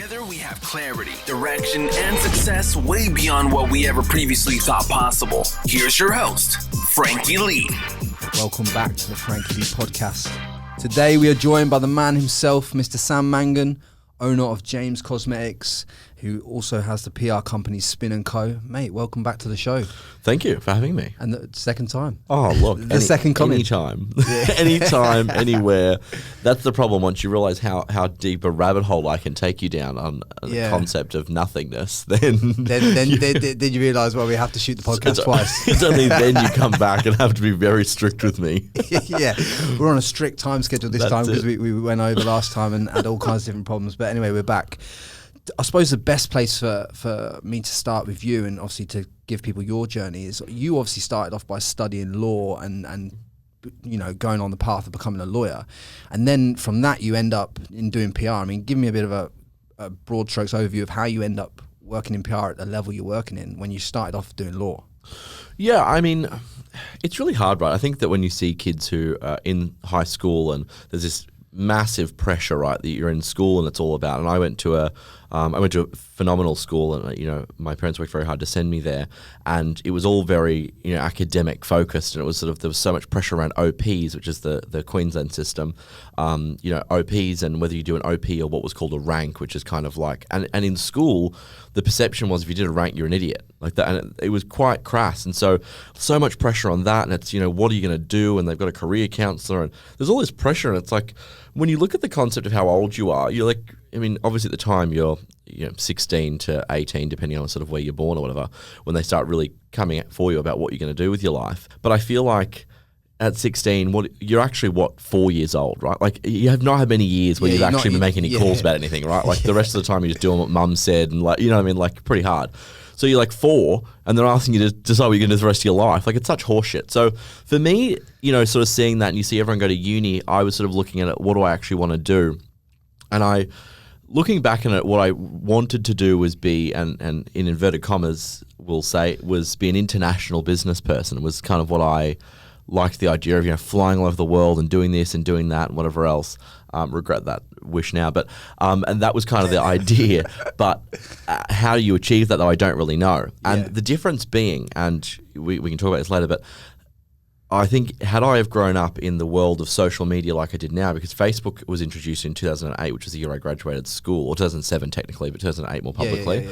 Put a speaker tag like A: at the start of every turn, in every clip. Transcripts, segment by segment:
A: Together we have clarity, direction, and success way beyond what we ever previously thought possible. Here's your host, Frankie Lee.
B: Welcome back to the Frankie Lee podcast. Today we are joined by the man himself, Mr. Sam Mangan, owner of James Cosmetics, who also has the PR company Spin & Co. Mate, welcome back to the show.
C: Thank you for having me.
B: And the second time.
C: Oh, look.
B: Second coming.
C: Anytime. Anytime, anywhere. That's the problem. Once you realise how deep a rabbit hole I can take you down on the concept of nothingness, then
B: did you realise, well, we have to shoot the podcast twice?
C: It's only then you come back and have to be very strict with me.
B: Yeah. We're on a strict time schedule this time because we went over last time and had all kinds of different problems. But anyway, we're back. I suppose the best place for me to start with you, and obviously to give people your journey, is you obviously started off by studying law and you know, going on the path of becoming a lawyer, and then from that you end up in doing PR. I mean, give me a bit of a broad strokes overview of how you end up working in PR at the level you're working in when you started off doing law.
C: Yeah, I mean, it's really hard, right? I think that when you see kids who are in high school and there's this massive pressure, right, that you're in school and it's all about, and I went to a phenomenal school, and you know, my parents worked very hard to send me there, and it was all very, you know, academic focused, and it was sort of, there was so much pressure around OPs, which is the Queensland system, you know, OPs, and whether you do an OP or what was called a rank, which is kind of like, and in school the perception was if you did a rank you're an idiot, like that, and it was quite crass, and so much pressure on that, and it's, you know, what are you going to do, and they've got a career counsellor, and there's all this pressure, and it's like, when you look at the concept of how old you are, you're like, I mean, obviously at the time you're 16 to 18, depending on sort of where you're born or whatever, when they start really coming for you about what you're going to do with your life. But I feel like at 16, you're actually 4 years old, right? Like, you have not had many years where you've actually been making any calls about anything, right? Like the rest of the time you're just doing what mum said, and like, you know what I mean, like pretty hard. So you're like 4, and they're asking you to decide what you're going to do the rest of your life. Like, it's such horseshit. So for me, you know, sort of seeing that, and you see everyone go to uni, I was sort of looking at it, what do I actually want to do? And looking back on it, what I wanted to do was be, and in inverted commas, we'll say, was be an international business person. It was kind of what I liked the idea of, you know, flying all over the world and doing this and doing that and whatever else. Regret that wish now, but and that was kind of the idea. But how you achieve that, though, I don't really know. And the difference being, and we can talk about this later, but I think had I have grown up in the world of social media like I did now, because Facebook was introduced in 2008, which was the year I graduated school, or 2007 technically, but 2008 more publicly.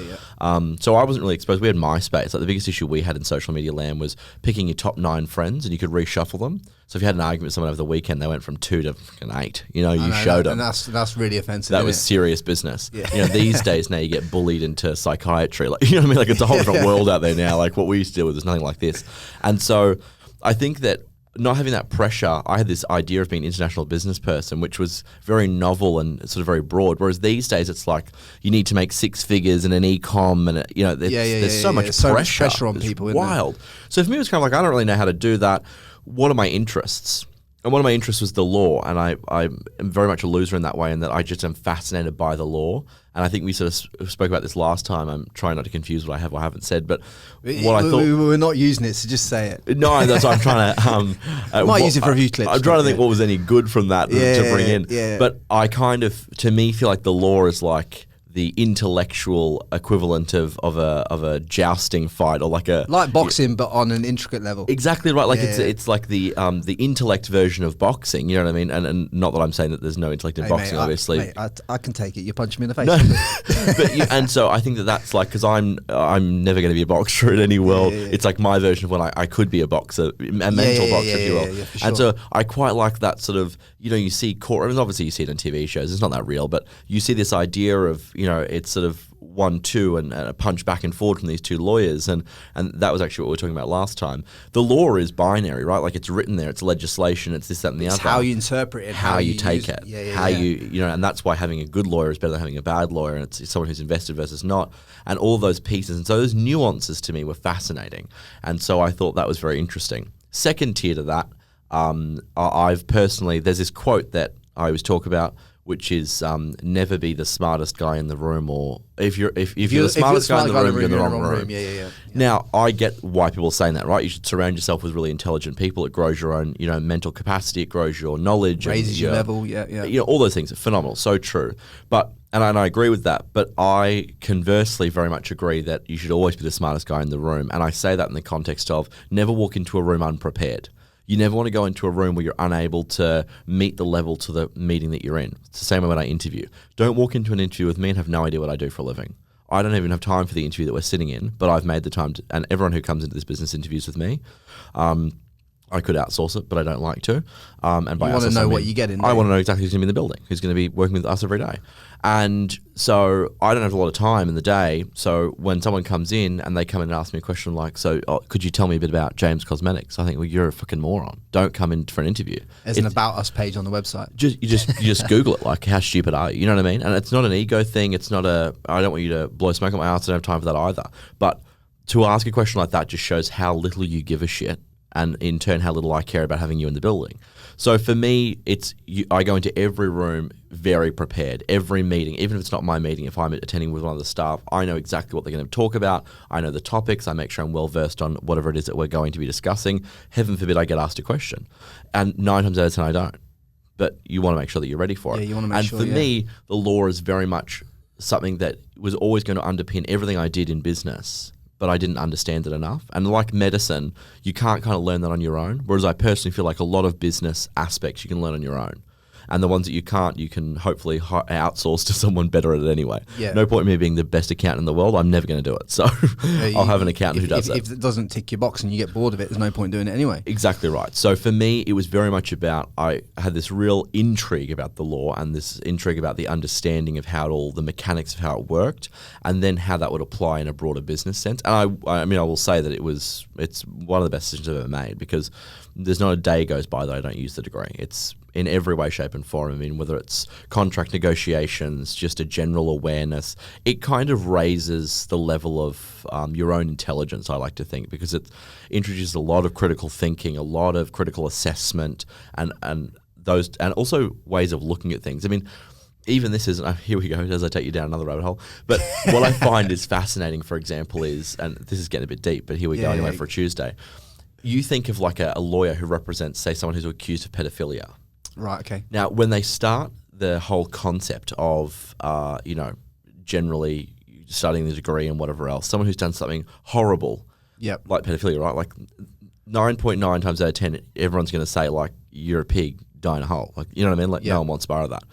C: So I wasn't really exposed. We had MySpace. Like, the biggest issue we had in social media land was picking your top 9 friends, and you could reshuffle them. So if you had an argument with someone over the weekend, they went from 2 to 8. You know, you showed them.
B: And that's really offensive.
C: That was serious business. Yeah. You know, these days now you get bullied into psychiatry. Like, you know what I mean? Like, it's a whole different world out there now. Like, what we used to deal with, there's nothing like this. And so I think that not having that pressure, I had this idea of being an international business person, which was very novel and sort of very broad. Whereas these days, it's like you need to make 6 figures in an e-com, and you know, there's so much pressure
B: on people.
C: It's wild. So for me, it was kind of like, I don't really know how to do that. What are my interests? And one of my interests was the law, and I am very much a loser in that way, in that I just am fascinated by the law. And I think we sort of spoke about this last time. I'm trying not to confuse what I have or haven't said, but what I thought...
B: We're not using it, so just say it.
C: No, that's what I'm trying to...
B: I might use it for a few clips.
C: I'm trying to think what was any good from that to bring in.
B: Yeah.
C: But I kind of, to me, feel like the law is like the intellectual equivalent of a jousting fight, or like
B: boxing, but on an intricate level.
C: Exactly right. Like it's like the intellect version of boxing. You know what I mean? And not that I'm saying that there's no intellect in boxing, obviously.
B: I can take it. You punch me in the face.
C: No. But and so I think that's like, because I'm never going to be a boxer in any world. It's like my version of when I could be a boxer, a mental boxer, if you will.
B: Yeah, for sure.
C: And so I quite like that sort of, you know, you see court. I mean, obviously you see it on TV shows. It's not that real, but you see this idea of, you know, it's sort of 1-2 and a punch back and forward from these two lawyers, and that was actually what we were talking about last time. The law is binary, right? Like, it's written there, it's legislation, it's this, that, and the other.
B: It's how you interpret it,
C: how you take it, you know, and that's why having a good lawyer is better than having a bad lawyer, and it's someone who's invested versus not, and all those pieces. And so those nuances to me were fascinating, and so I thought that was very interesting. Second tier to that, I've personally, there's this quote that I always talk about, which is never be the smartest guy in the room, or if you're the smartest guy in the room, you're in the wrong room.
B: Yeah.
C: Now, I get why people are saying that, right? You should surround yourself with really intelligent people. It grows your own, you know, mental capacity. It grows your knowledge,
B: raises your level. Yeah.
C: You know, all those things are phenomenal. So true. But And I agree with that, but I conversely very much agree that you should always be the smartest guy in the room. And I say that in the context of never walk into a room unprepared. You never want to go into a room where you're unable to meet the level to the meeting that you're in. It's the same way when I interview. Don't walk into an interview with me and have no idea what I do for a living. I don't even have time for the interview that we're sitting in, but I've made the time to, and everyone who comes into this business interviews with me, I could outsource it, but I don't like to. And by
B: you want to know what you get in there.
C: I want to know exactly who's going to be in the building, who's going to be working with us every day. And so I don't have a lot of time in the day. So when someone comes in and they come in and ask me a question like, could you tell me a bit about James Cosmetics? I think, well, you're a fucking moron. Don't come in for an interview.
B: There's an About Us page on the website.
C: You just Google it, like, how stupid are you? You know what I mean? And it's not an ego thing. It's not I don't want you to blow smoke up my ass. I don't have time for that either. But to ask a question like that just shows how little you give a shit, and in turn how little I care about having you in the building. So for me, I go into every room very prepared. Every meeting, even if it's not my meeting, if I'm attending with one of the staff, I know exactly what they're going to talk about. I know the topics. I make sure I'm well versed on whatever it is that we're going to be discussing. Heaven forbid I get asked a question. And 9 times out of 10 I don't. But you want to make sure that you're ready for it.
B: Yeah, you want to make sure.
C: And for me, the law is very much something that was always going to underpin everything I did in business, but I didn't understand it enough. And like medicine, you can't kind of learn that on your own. Whereas I personally feel like a lot of business aspects you can learn on your own. And the ones that you can't, you can hopefully outsource to someone better at it anyway.
B: Yeah.
C: No point in me being the best accountant in the world. I'm never going to do it. So I'll have an accountant who does it.
B: If it doesn't tick your box and you get bored of it, there's no point doing it anyway.
C: Exactly right. So for me, it was very much about, I had this real intrigue about the law and this intrigue about the understanding of how all the mechanics of how it worked, and then how that would apply in a broader business sense. And I mean, I will say that it's one of the best decisions I've ever made, because there's not a day goes by that I don't use the degree. It's in every way, shape and form. I mean, whether it's contract negotiations, just a general awareness, it kind of raises the level of your own intelligence, I like to think, because it introduces a lot of critical thinking, a lot of critical assessment, and also ways of looking at things. I mean, even this is, here we go, as I take you down another rabbit hole. But what I find is fascinating, for example, is, and this is getting a bit deep, but here we go anyway for a Tuesday. You think of like a lawyer who represents, say, someone who's accused of pedophilia.
B: Right, okay.
C: Now, when they start the whole concept of, generally studying the degree and whatever else, someone who's done something horrible, like pedophilia, right? Like 9.9 times out of 10, everyone's going to say, like, you're a pig, die in a hole. Like, you know what I mean? Like, no one wants part of that.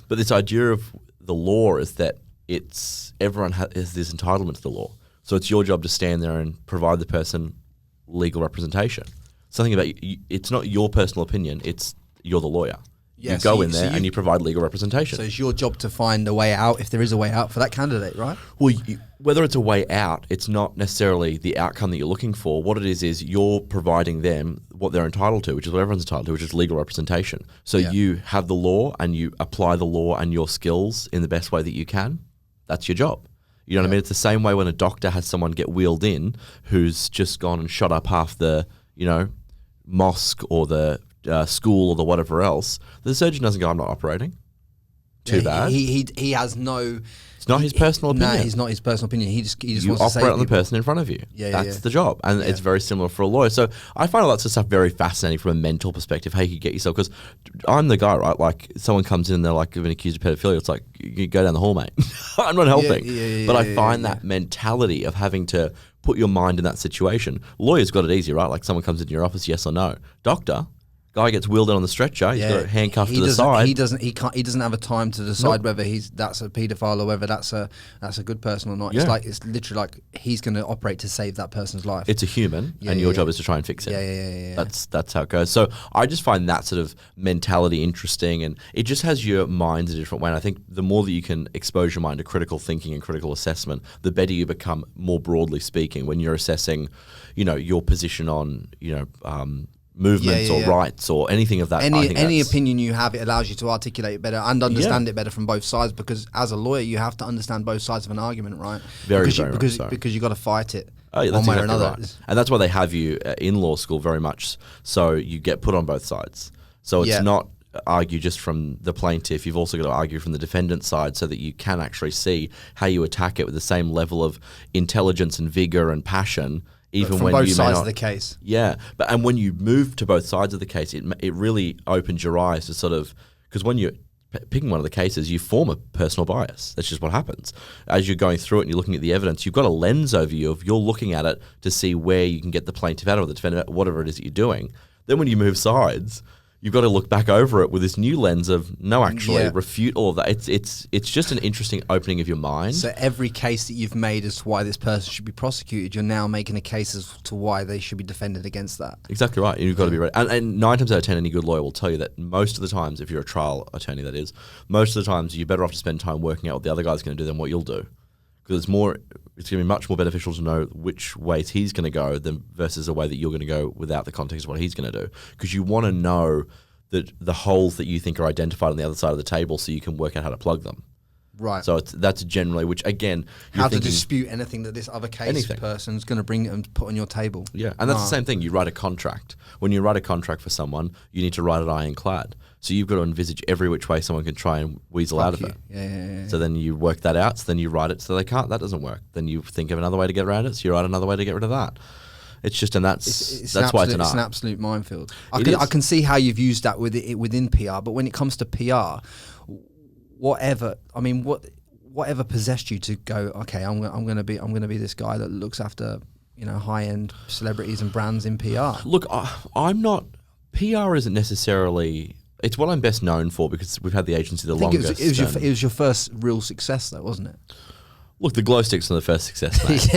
C: But this idea of the law is that everyone has this entitlement to the law. So it's your job to stand there and provide the person legal representation. Something about it's not your personal opinion, you're the lawyer. Yeah, you go in there and you provide legal representation.
B: So it's your job to find a way out, if there is a way out for that candidate, right?
C: Well, whether it's a way out, it's not necessarily the outcome that you're looking for. What it is you're providing them what they're entitled to, which is what everyone's entitled to, which is legal representation. So you have the law and you apply the law and your skills in the best way that you can. That's your job. You know what I mean? It's the same way when a doctor has someone get wheeled in who's just gone and shot up half the, mosque or the school or the whatever else. The surgeon doesn't go, I'm not operating. Too bad.
B: He has no...
C: It's not his personal opinion.
B: No, it's not his personal opinion. He just
C: you
B: wants to save
C: operate on the
B: people.
C: person in front of you. That's the job. And it's very similar for a lawyer. So I find all that sort of stuff very fascinating from a mental perspective, how you could get yourself, because I'm the guy, right? Like, someone comes in and they're like, been accused of pedophilia. It's like, you go down the hall, mate. I'm not helping. But I find that mentality of having to put your mind in that situation. Lawyers got it easy, right? Like, someone comes into your office, yes or no. Doctor, guy gets wheeled in on the stretcher. He's got a handcuff to the side.
B: He doesn't have a time to decide whether that's a paedophile or whether that's a good person or not. It's literally like he's going to operate to save that person's life.
C: It's a human, and your job is to try and fix it.
B: Yeah.
C: That's how it goes. So I just find that sort of mentality interesting, and it just has your mind in a different way. And I think the more that you can expose your mind to critical thinking and critical assessment, the better you become, more broadly speaking, when you're assessing, your position on, movements or rights or anything of that.
B: Any opinion you have, it allows you to articulate it better and understand it better from both sides, because as a lawyer you have to understand both sides of an argument, right? Because you got to fight it one way or another. Right.
C: And that's why they have you in law school very much, so you get put on both sides. So it's not argue just from the plaintiff, you've also got to argue from the defendant's side, so that you can actually see how you attack it with the same level of intelligence and vigor and passion, even
B: from
C: when
B: both
C: you
B: sides of the case.
C: But and when you move to both sides of the case, it really opens your eyes to sort of, because when you're picking one of the cases, you form a personal bias. That's just what happens. As you're going through it and you're looking at the evidence, you've got a lens over you of you're looking at it to see where you can get the plaintiff out or the defendant out, whatever it is that you're doing. Then when you move sides, you've got to look back over it with this new lens of refute all of that. It's just an interesting opening of your mind.
B: So every case that you've made as to why this person should be prosecuted, you're now making a case as to why they should be defended against that.
C: Exactly right. You've got to be ready. And 9 times out of 10, any good lawyer will tell you that most of the times, if you're a trial attorney, that is, most of the times you're better off to spend time working out what the other guy's going to do than what you'll do. Because it's going to be much more beneficial to know which ways he's going to go than versus a way that you're going to go without the context of what he's going to do. Because you want to know that the holes that you think are identified on the other side of the table so you can work out how to plug them.
B: Right.
C: So that's generally, which again...
B: How to dispute anything that this other case person's going to bring and put on your table.
C: Yeah, and that's the same thing. You write a contract. When you write a contract for someone, you need to write it ironclad. So you've got to envisage every which way someone can try and weasel out of it.
B: Yeah.
C: So then you work that out, so then you write it so they can't. That doesn't work. Then you think of another way to get around it, so you write another way to get rid of that. It's just, and that's why it's an art.
B: It's an absolute minefield. I can see how you've used that within PR, but when it comes to PR, whatever possessed you to go, okay, I'm going to be this guy that looks after high end celebrities and brands in PR.
C: Look, I'm not. PR isn't necessarily. It's what I'm best known for because we've had the agency the longest.
B: It was your first real success, though, wasn't it?
C: Look, the glow sticks are the first success, mate.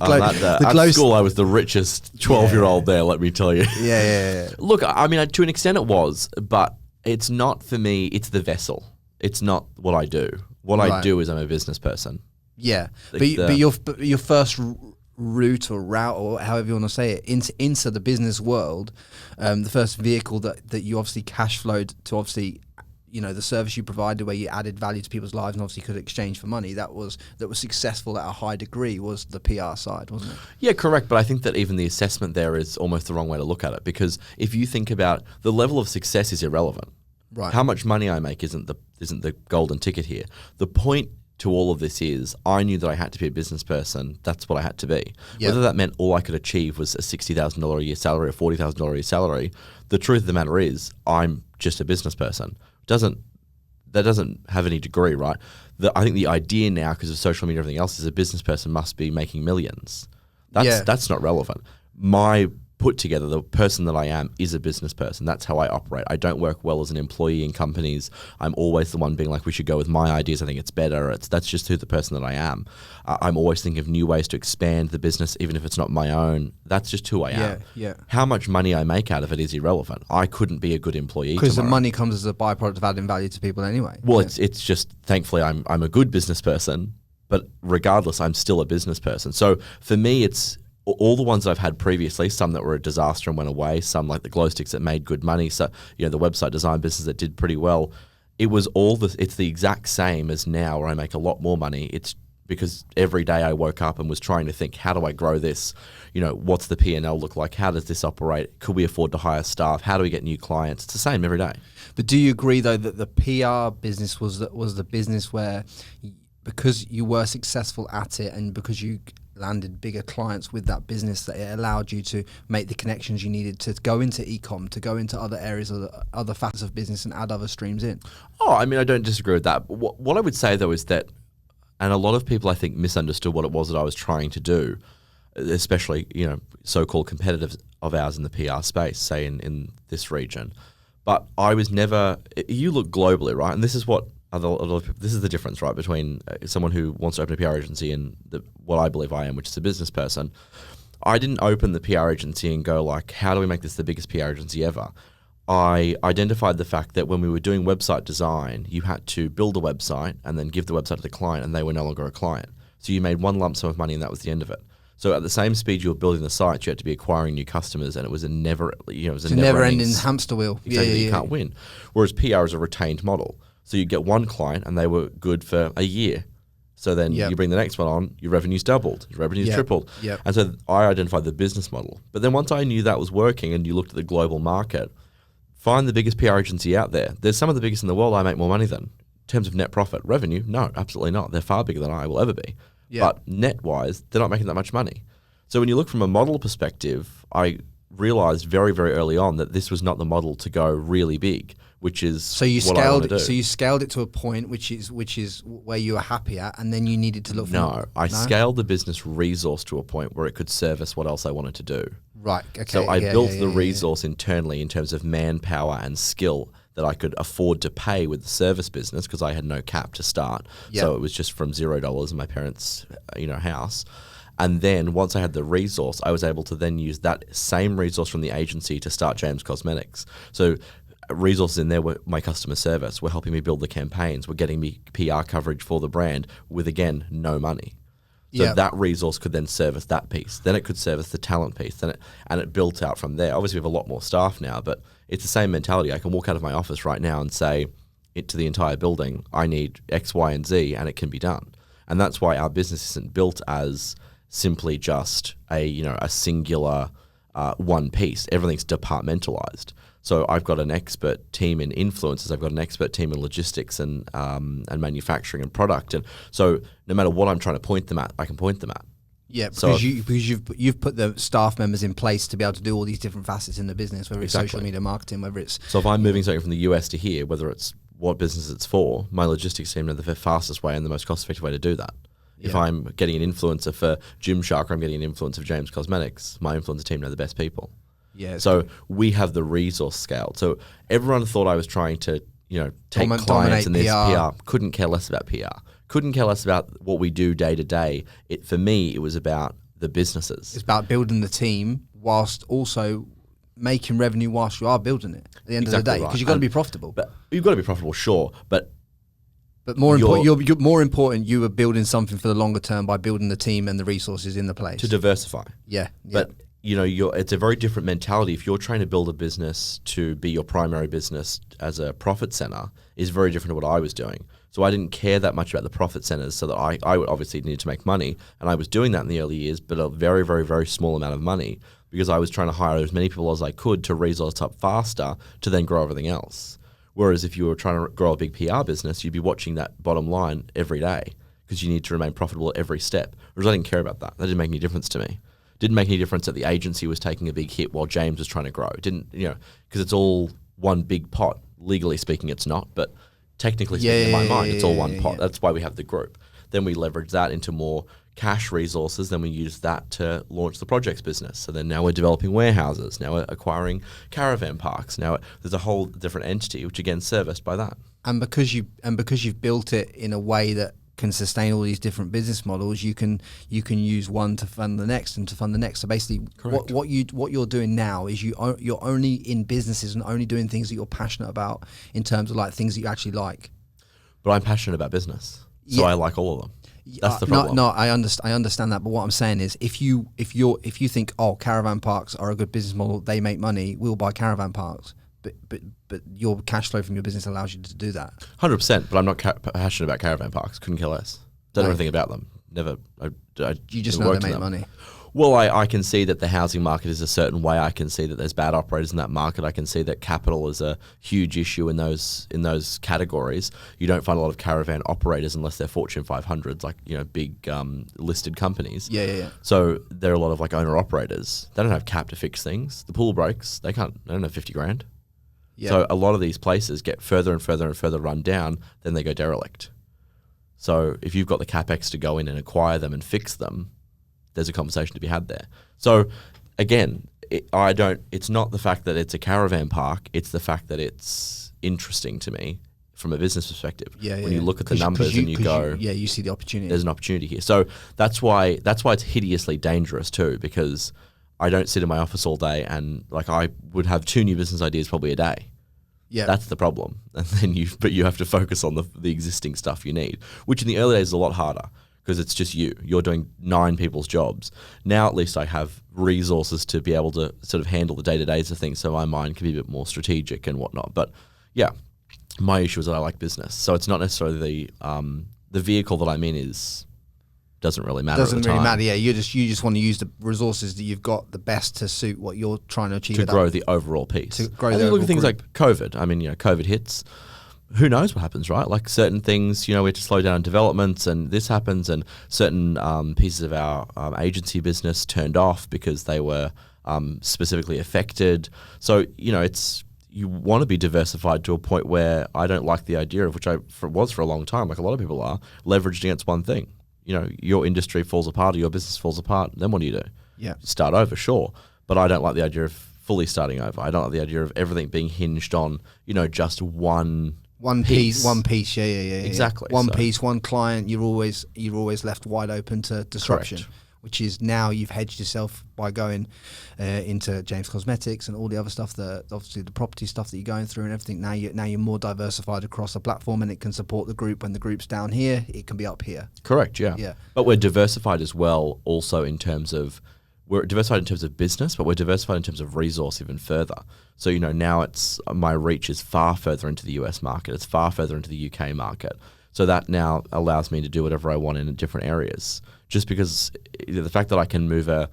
B: At
C: school, I was the richest 12-year-old there, let me tell you.
B: Yeah.
C: Look, I mean, to an extent it was, but it's not for me, it's the vessel. It's not what I do. What I do is I'm a business person.
B: Yeah, but your first route or however you want to say it into the business world, the first vehicle that you obviously cash flowed to, obviously the service you provided where you added value to people's lives and obviously could exchange for money, that was successful at a high degree, was the PR side, wasn't it? Yeah, correct. But I think that even the assessment there is almost the wrong way to look at it, because if you think about the level of success is irrelevant. Right.
C: How much money I make isn't the golden ticket here. The point to all of this is I knew that I had to be a business person. That's what I had to be. Yep. Whether that meant all I could achieve was a $60,000 a year salary or $40,000 a year salary, the truth of the matter is I'm just a business person. That doesn't have any degree, right? I think the idea now, because of social media and everything else, is a business person must be making millions. That's not relevant. My put together, the person that I am is a business person. That's how I operate. I don't work well as an employee in companies. I'm always the one being like, we should go with my ideas. I think it's better. That's just who the person that I am. I'm always thinking of new ways to expand the business, even if it's not my own. That's just who I am.
B: Yeah.
C: How much money I make out of it is irrelevant. I couldn't be a good employee
B: because the money comes as a byproduct of adding value to people anyway.
C: Well, it's just, thankfully, I'm a good business person, but regardless, I'm still a business person. So for me, it's all the ones that I've had previously, some that were a disaster and went away, some like the glow sticks that made good money, so the website design business that did pretty well. It's the exact same as now, where I make a lot more money. It's because every day I woke up and was trying to think, how do I grow this? What's the P&L look like? How does this operate? Could we afford to hire staff? How do we get new clients? It's the same every day.
B: But do you agree though that the PR business was the business where, because you were successful at it and because you landed bigger clients with that business, that it allowed you to make the connections you needed to go into e-com, to go into other areas of other facets of business and add other streams in?
C: Oh, I mean, I don't disagree with that. What I would say though is that, and a lot of people I think misunderstood what it was that I was trying to do, especially so-called competitors of ours in the PR space, say in this region. But I was never. You look globally, right? And this is what. This is the difference, right, between someone who wants to open a PR agency and what I believe I am, which is a business person. I didn't open the PR agency and go like, how do we make this the biggest PR agency ever? I identified the fact that when we were doing website design, you had to build a website and then give the website to the client, and they were no longer a client. So you made one lump sum of money and that was the end of it. So at the same speed you were building the site, you had to be acquiring new customers, and it was a never-ending
B: hamster wheel.
C: Exactly, you can't win. Whereas PR is a retained model. So you get one client and they were good for a year. So then you bring the next one on, your revenue's doubled, your revenue's tripled.
B: Yep.
C: And so I identified the business model. But then once I knew that was working and you looked at the global market, find the biggest PR agency out there. There's some of the biggest in the world I make more money than. In terms of net profit, revenue, no, absolutely not. They're far bigger than I will ever be. Yep. But net-wise, they're not making that much money. So when you look from a model perspective, I realized very, very early on that this was not the model to go really big. which is
B: so you
C: what I want to do.
B: So you scaled it to a point which is where you were happy at, and then you needed to look for
C: I scaled the business resource to a point where it could service what else I wanted to do.
B: Right. Okay.
C: So I built the resource internally in terms of manpower and skill that I could afford to pay with the service business, because I had no cap to start. So it was just from $0 in my parents' house. And then once I had the resource, I was able to then use that same resource from the agency to start James Cosmetics. So resources in there were my customer service, were helping me build the campaigns, were getting me PR coverage for the brand with, again, no money. So that resource could then service that piece. Then it could service the talent piece. And it built out from there. Obviously, we have a lot more staff now, but it's the same mentality. I can walk out of my office right now and say it to the entire building, I need X, Y, and Z, and it can be done. And that's why our business isn't built as simply just a singular one piece. Everything's departmentalized. So I've got an expert team in influencers. I've got an expert team in logistics and manufacturing and product. And so no matter what I'm trying to point them at, I can point them at.
B: Yeah, because you've put the staff members in place to be able to do all these different facets in the business, whether it's social media marketing, whether it's...
C: So if I'm moving something from the US to here, whether it's what business it's for, my logistics team know the fastest way and the most cost-effective way to do that. If I'm getting an influencer for Gymshark, or I'm getting an influencer for James Cosmetics, my influencer team know the best people.
B: Yeah.
C: So we have the resource scaled. So everyone thought I was trying to, take clients and this PR. Couldn't care less about PR. Couldn't care less about what we do day to day. For me, it was about the businesses.
B: It's about building the team whilst also making revenue whilst you are building it at the end of the day, because you've got to be profitable.
C: But you've got to be profitable, sure. But
B: more important, you're more important. You were building something for the longer term by building the team and the resources in the place
C: to diversify.
B: Yeah.
C: But it's a very different mentality. If you're trying to build a business to be your primary business as a profit center, is very different to what I was doing. So I didn't care that much about the profit centers, so that I would obviously need to make money, and I was doing that in the early years, but a very, very, very small amount of money, because I was trying to hire as many people as I could to resource up faster to then grow everything else. Whereas if you were trying to grow a big PR business, you'd be watching that bottom line every day, because you need to remain profitable at every step. Whereas I didn't care about that. That didn't make any difference to me. Didn't make any difference that the agency was taking a big hit while James was trying to grow. Didn't, because it's all one big pot. Legally speaking, it's not, but technically speaking, in my mind, it's all one pot. That's why we have the group. Then we leverage that into more cash resources. Then we use that to launch the projects business. So then now we're developing warehouses. Now we're acquiring caravan parks. Now there's a whole different entity, which again serviced by that.
B: And because you've built it in a way that can sustain all these different business models, you can use one to fund the next and to fund the next. So basically, what you're doing now is you're only in businesses and only doing things that you're passionate about, in terms of like things that you actually like.
C: But I'm passionate about business, so I like all of them. That's the problem.
B: No, I understand that. But what I'm saying is, if you think, oh, caravan parks are a good business model, they make money, we'll buy caravan parks. But your cash flow from your business allows you to do that.
C: 100%. But I'm not passionate about caravan parks. Couldn't care less. Don't know anything about them. Never.
B: You just know they make money.
C: Well, I can see that the housing market is a certain way. I can see that there's bad operators in that market. I can see that capital is a huge issue in those categories. You don't find a lot of caravan operators unless they're Fortune 500s, like big listed companies.
B: Yeah.
C: So there are a lot of like owner operators. They don't have cap to fix things. The pool breaks. They don't have 50 grand. Yeah. So a lot of these places get further and further and further run down, then they go derelict. So if you've got the capex to go in and acquire them and fix them, there's a conversation to be had there. So again, it's not the fact that it's a caravan park, it's the fact that it's interesting to me from a business perspective. When you look at the numbers and you go,
B: you see the opportunity.
C: There's an opportunity here. So that's why it's hideously dangerous too, because I don't sit in my office all day, and like I would have 2 new business ideas probably a day. Yeah, that's the problem. And then you have to focus on the existing stuff you need, which in the early days is a lot harder, because it's just you're doing 9 people's jobs. Now at least I have resources to be able to sort of handle the day-to-days of things, so my mind can be a bit more strategic and whatnot. But yeah, my issue is that I like business, so it's not necessarily the vehicle that I'm in doesn't really matter.
B: Doesn't really matter. Yeah, you just want to use the resources that you've got the best to suit what you're trying to achieve.
C: To grow the overall piece.
B: To grow
C: look at things like COVID. I mean, COVID hits. Who knows what happens, right? Like certain things, we have to slow down developments, and this happens, and certain pieces of our agency business turned off because they were specifically affected. So, you want to be diversified to a point where I don't like the idea of, which I was for a long time, like a lot of people are, leveraged against one thing. You know, your industry falls apart or your business falls apart, then what do?
B: Yeah.
C: Start over, sure. But I don't like the idea of fully starting over. I don't like the idea of everything being hinged on, you know, just one piece.
B: One piece, yeah.
C: Exactly.
B: One piece, one client. You're always left wide open to disruption.
C: Correct.
B: Which is now you've hedged yourself by going into James Cosmetics and all the other stuff, that obviously the property stuff that you're going through and everything. Now you're more diversified across a platform, and it can support the group. When the group's down here, it can be up here.
C: Correct, yeah. But we're diversified as well, also in terms of, we're diversified in terms of business, but we're diversified in terms of resource even further. So, you know, now it's, my reach is far further into the US market. It's far further into the UK market. So that now allows me to do whatever I want in different areas. Just because the fact that I can move a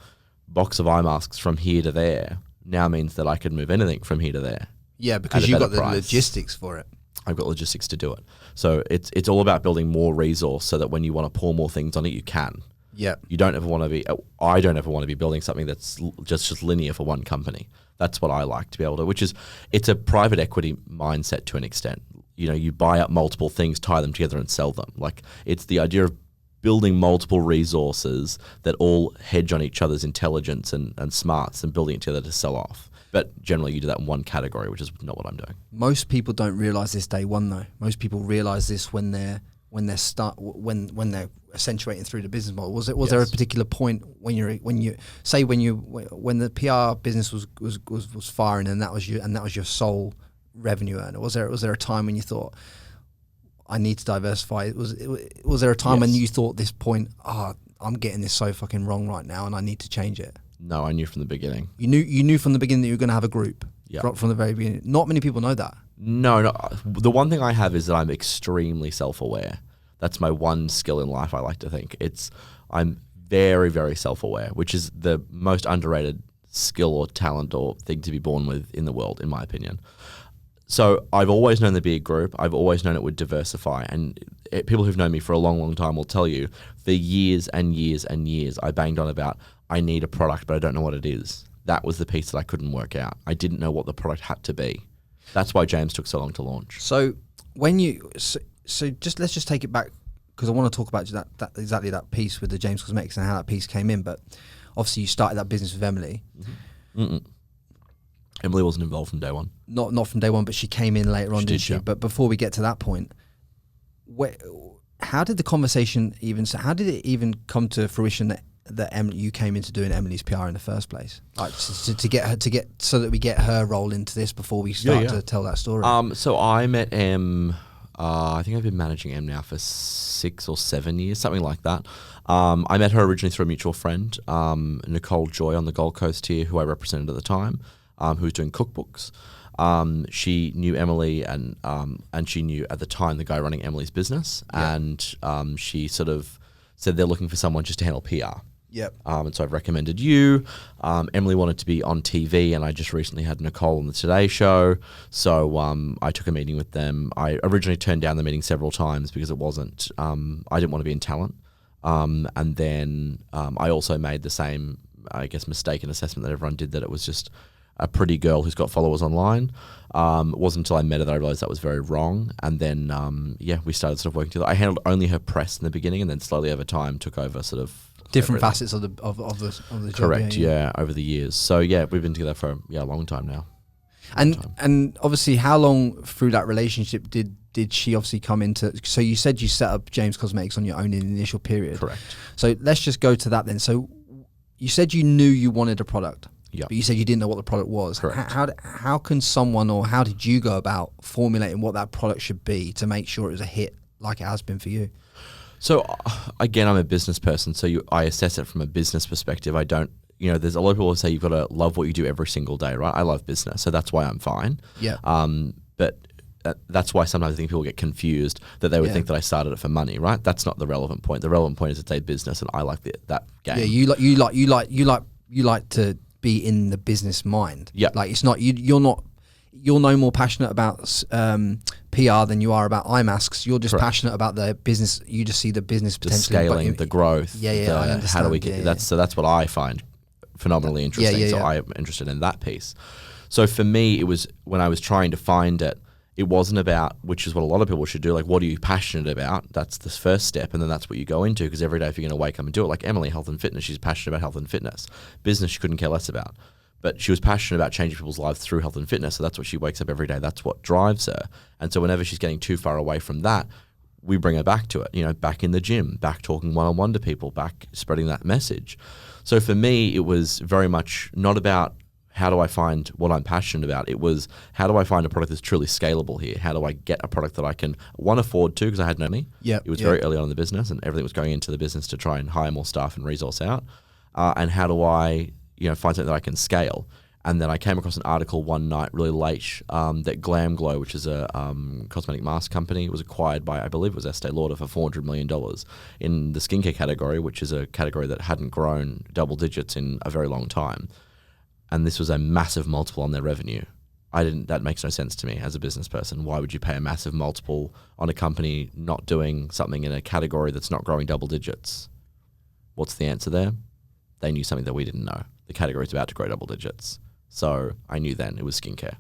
C: box of eye masks from here to there now means that I can move anything from here to there.
B: Yeah, because you've got the logistics for it.
C: I've got logistics to do it. So it's all about building more resource so that when you want to pour more things on it, you can.
B: Yeah.
C: You don't ever want to be, I don't ever want to be building something that's just linear for one company. That's what I like to be able to, which is, it's a private equity mindset to an extent. You know, you buy up multiple things, tie them together and sell them. Like, it's the idea of building multiple resources that all hedge on each other's intelligence and smarts and building it together to sell off. But generally you do that in one category, which is not what I'm doing.
B: Most people don't realize this day one though. Most people realize this when they're accentuating through the business model. Was there a particular point when the PR business was firing and that was your sole revenue earner? Was there a time when you thought, I need to diversify? Was there a time when you thought this point, I'm getting this so fucking wrong right now and I need to change it?
C: No, I knew from the beginning.
B: You knew from the beginning that you were going to have a group.
C: Yeah.
B: From the very beginning. Not many people know that.
C: No. The one thing I have is that I'm extremely self-aware. That's my one skill in life, I like to think. I'm very, very self-aware, which is the most underrated skill or talent or thing to be born with in the world, in my opinion. So I've always known there'd be a group. I've always known it would diversify. And people who've known me for a long, long time will tell you, for years and years and years, I banged on about, I need a product, but I don't know what it is. That was the piece that I couldn't work out. I didn't know what the product had to be. That's why James took so long to launch.
B: So when let's just take it back, because I want to talk about that exactly that piece with the James Cosmetics and how that piece came in. But obviously you started that business with Emily.
C: Mm-mm. Emily wasn't involved from day one.
B: Not from day one, but she came in later on, didn't she? Yeah. But before we get to that point, how did the conversation how did it even come to fruition that Emily, you came into doing Emily's PR in the first place? Like to get so that we get her role into this before we start to tell that story.
C: So I met Em. I think I've been managing Em now for 6 or 7 years, something like that. I met her originally through a mutual friend, Nicole Joy on the Gold Coast here, who I represented at the time, who was doing cookbooks. She knew Emily and she knew at the time the guy running Emily's business. Yeah. And she sort of said they're looking for someone just to handle PR.
B: Yep.
C: And so I've recommended you. Emily wanted to be on TV, and I just recently had Nicole on the Today Show. So I took a meeting with them. I originally turned down the meeting several times because it wasn't, I didn't want to be in talent. And then I also made the same, I guess, mistaken assessment that everyone did, that it was just a pretty girl who's got followers online. It wasn't until I met her that I realized that was very wrong. And then, we started sort of working together. I handled only her press in the beginning, and then slowly over time took over sort of
B: different facets of the job.
C: Correct, yeah, over the years. So yeah, we've been together for a long time now.
B: And obviously, how long through that relationship did she obviously come into? So you said you set up James Cosmetics on your own in the initial period.
C: Correct.
B: So let's just go to that then. So you said you knew you wanted a product.
C: Yeah.
B: But you said you didn't know what the product was.
C: Correct.
B: How can someone, or how did you go about formulating what that product should be to make sure it was a hit like it has been for you?
C: So again, I'm a business person, so I assess it from a business perspective. I don't, there's a lot of people who say you've got to love what you do every single day, right? I love business, so that's why I'm fine.
B: Yeah.
C: But that's why sometimes I think people get confused that they would think that I started it for money, right? That's not the relevant point. The relevent point is it's a business, and I like that game.
B: Yeah, you like to be in the business mind.
C: Yeah.
B: Like it's not you're no more passionate about PR than you are about eye masks. You're just passionate about the business. You just see the business potential,
C: the scaling, the growth.
B: Yeah, I understand.
C: How do we get that's what I find phenomenally interesting. So I'm interested in that piece. So for me, it was when I was trying to find it, it wasn't about, which is what a lot of people should do, like what are you passionate about? That's the first step, and then that's what you go into, because every day if you're going to wake up and do it, like Emily, health and fitness, she's passionate about health and fitness. Business she couldn't care less about. But she was passionate about changing people's lives through health and fitness, so that's what she wakes up every day. That's what drives her. And so whenever she's getting too far away from that, we bring her back to it, back in the gym, back talking one-on-one to people, back spreading that message. So for me, it was very much not about how do I find what I'm passionate about. It was how do I find a product that's truly scalable here? How do I get a product that I can, one, afford to, because I had no money. It was very early on in the business, and everything was going into the business to try and hire more staff and resource out. And how do I find something that I can scale? And then I came across an article one night really late that Glam Glow, which is a cosmetic mask company, was acquired by, I believe it was Estee Lauder, for $400 million in the skincare category, which is a category that hadn't grown double digits in a very long time. And this was a massive multiple on their revenue. That makes no sense to me as a business person. Why would you pay a massive multiple on a company not doing something in a category that's not growing double digits? What's the answer there? They knew something that we didn't know. The category is about to grow double digits. So I knew then it was skincare.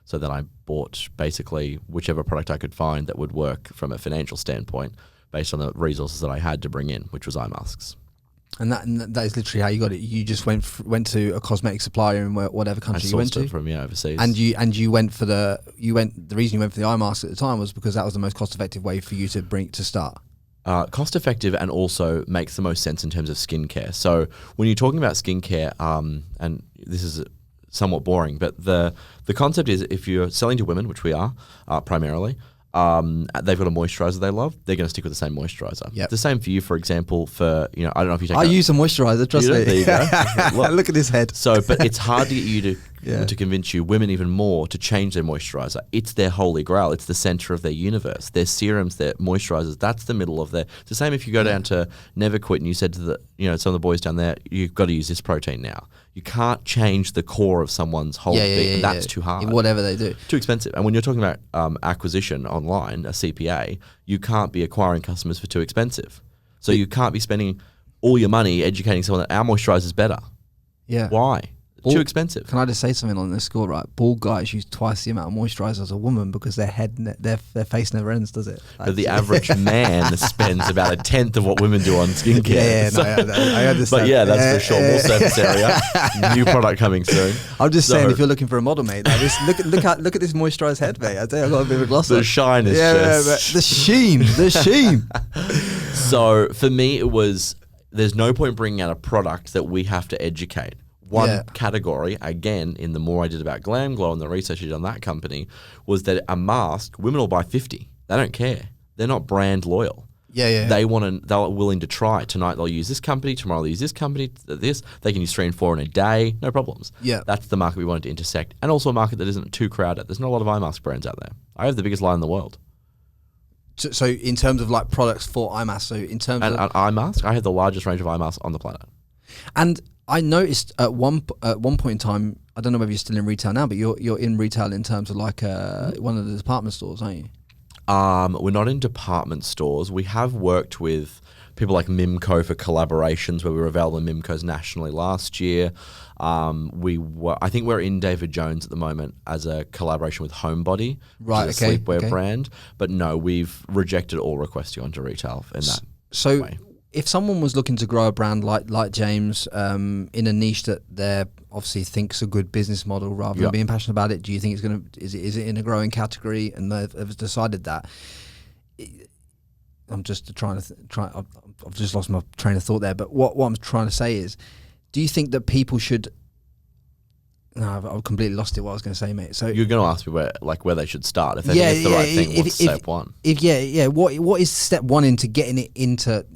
C: So then I bought basically whichever product I could find that would work from a financial standpoint based on the resources that I had to bring in, which was eye masks.
B: And that is literally how you got it. You just went to a cosmetic supplier in whatever country you went to.
C: From overseas.
B: And you went for the reason you went for the eye mask at the time was because that was the most cost effective way for you to start.
C: Cost effective, and also makes the most sense in terms of skincare. So when you're talking about skincare, and this is somewhat boring, but the concept is if you're selling to women, which we are primarily, they've got a moisturizer they love, they're going to stick with the same moisturizer.
B: Yep.
C: The same for you, for example, I don't know if you take
B: I use a moisturizer, trust me.
C: There you go.
B: Look at his head.
C: So, but it's hard to get you to convince you, women even more, to change their moisturizer. It's their holy grail. It's the center of their universe. Their serums, their moisturizers, that's the middle of their... It's the same if you go down to Never Quit and you said to some of the boys down there, you've got to use this protein now. You can't change the core of someone's whole thing. That's too hard.
B: Whatever they do.
C: Too expensive. And when you're talking about acquisition online, a CPA, you can't be acquiring customers for too expensive. So you can't be spending all your money educating someone that our moisturizer is better.
B: Yeah.
C: Why? Too expensive.
B: Can I just say something on this score, right? Bald guys use twice the amount of moisturizer as a woman because their face never ends, does it?
C: But the average man spends about 1/10 of what women do on skincare.
B: I understand.
C: But yeah, that's for sure. More surface area. New product coming soon.
B: I'm just saying, if you're looking for a model, mate, like this, look at this moisturized head, mate. I tell you, I've got a bit of a gloss on.
C: The shine is just...
B: the sheen.
C: So for me, it was, there's no point bringing out a product that we have to educate. One category, again, in the more I did about Glam Glow and the research I did on that company, was that a mask, women will buy 50. They don't care. They're not brand loyal.
B: Yeah.
C: They're willing to try. Tonight they'll use this company, tomorrow they'll use this company, this. They can use 3 and 4 in a day, no problems.
B: Yeah.
C: That's the market we wanted to intersect. And also a market that isn't too crowded. There's not a lot of eye mask brands out there. I have the biggest line in the world.
B: So in terms of like products for eye masks, so in terms of...
C: An eye mask, I have the largest range of eye masks on the planet.
B: And I noticed at one point in time, I don't know whether you're still in retail now, but you're in retail in terms of like one of the department stores, aren't you?
C: We're not in department stores. We have worked with people like Mimco for collaborations where we were available in Mimco's nationally last year. I think we're in David Jones at the moment as a collaboration with Homebody, which is a sleepwear brand. But no, we've rejected all requests to go into retail in that way.
B: If someone was looking to grow a brand like James in a niche that they obviously thinks a good business model rather than being passionate about it, do you think is it in a growing category? And they've decided that. I'm just I've just lost my train of thought there. But what I'm trying to say is, do you think that people should? No, I've completely lost it. What I was going to say, mate. So
C: you're going to ask me where they should start if they think it's the right thing. What's step one?
B: What is step one into getting it into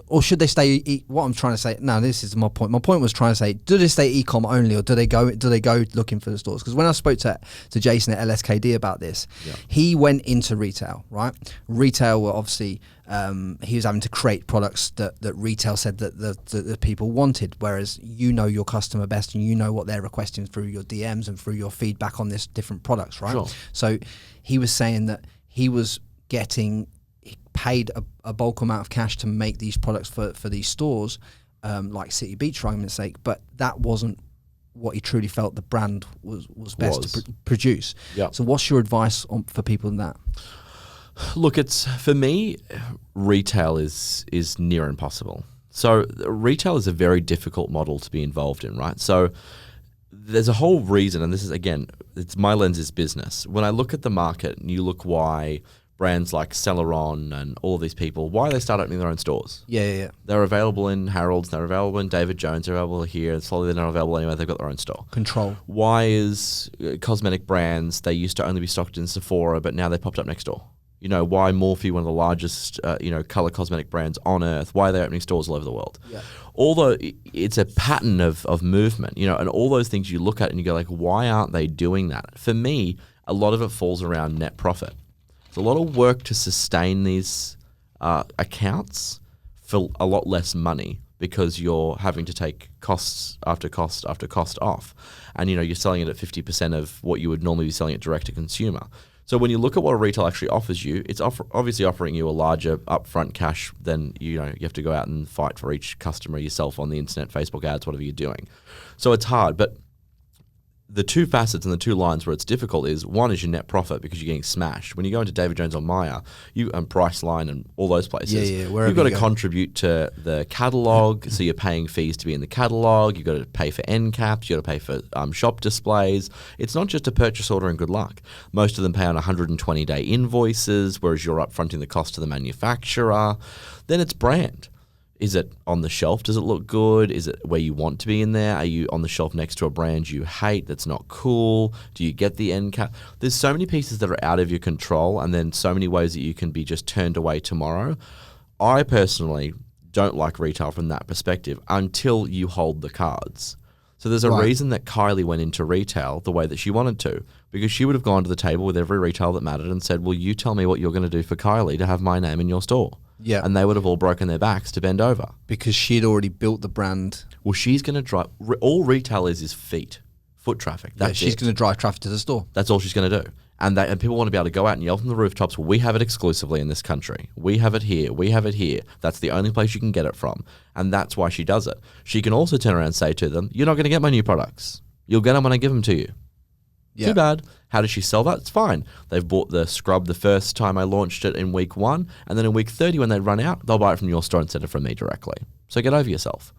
B: or should they stay? What I'm trying to say. No, this is my point. My point was trying to say, do they stay e-com only, or do they go looking for the stores? Because when I spoke to Jason at LSKD about this, he went into retail. Right, retail were obviously. He was having to create products that retail said that the people wanted, whereas you know your customer best and you know what they're requesting through your DMs and through your feedback on this different products, right? Sure. So he was saying that he was getting paid a bulk amount of cash to make these products for these stores, like City Beach, for argument's sake, but that wasn't what he truly felt the brand was best to produce.
C: Yep.
B: So what's your advice for people in that?
C: Look, it's for me, retail is near impossible. So retail is a very difficult model to be involved in, right? So there's a whole reason, and this is, again, it's my lens is business. When I look at the market and you look why brands like Celeron and all of these people, why they start opening their own stores.
B: Yeah.
C: They're available in Harrods, they're available in David Jones, they're available here, and slowly they're not available anywhere, they've got their own store.
B: Control.
C: Why is cosmetic brands, they used to only be stocked in Sephora, but now they popped up next door? You know, why Morphe, one of the largest, color cosmetic brands on earth, why are they opening stores all over the world?
B: Yeah.
C: Although it's a pattern of movement, and all those things you look at and you go like, why aren't they doing that? For me, a lot of it falls around net profit. It's a lot of work to sustain these accounts for a lot less money because you're having to take costs after cost after cost off. And, you're selling it at 50% of what you would normally be selling it direct to consumer. So when you look at what a retail actually offers you, it's obviously offering you a larger upfront cash than, you have to go out and fight for each customer yourself on the internet, Facebook ads, whatever you're doing. So it's hard, but the two facets and the two lines where it's difficult is, one is your net profit because you're getting smashed. When you go into David Jones or Maya, and Priceline and all those places, you've got to contribute to the catalog, so you're paying fees to be in the catalog, you've got to pay for end caps, you've got to pay for shop displays. It's not just a purchase order and good luck. Most of them pay on 120-day invoices, whereas you're upfronting the cost to the manufacturer. Then it's brand. Is it on the shelf? Does it look good? Is it where you want to be in there? Are you on the shelf next to a brand you hate that's not cool? Do you get the end cap? There's so many pieces that are out of your control, and then so many ways that you can be just turned away tomorrow. I personally don't like retail from that perspective until you hold the cards. So there's a reason that Kylie went into retail the way that she wanted to, because she would have gone to the table with every retailer that mattered and said, well, you tell me what you're going to do for Kylie to have my name in your store.
B: Yeah.
C: And they would have all broken their backs to bend over.
B: Because she'd already built the brand.
C: Well, she's going to drive, all retail is foot traffic.
B: She's going to drive traffic to the store.
C: That's all she's going to do. And people want to be able to go out and yell from the rooftops, well, we have it exclusively in this country. We have it here. We have it here. That's the only place you can get it from. And that's why she does it. She can also turn around and say to them, you're not going to get my new products. You'll get them when I give them to you. Yeah. Too bad. How does she sell that? It's fine. They've bought the scrub the first time I launched it in week 1, and then in week 30 when they run out, they'll buy it from your store instead of from me directly. So get over yourself.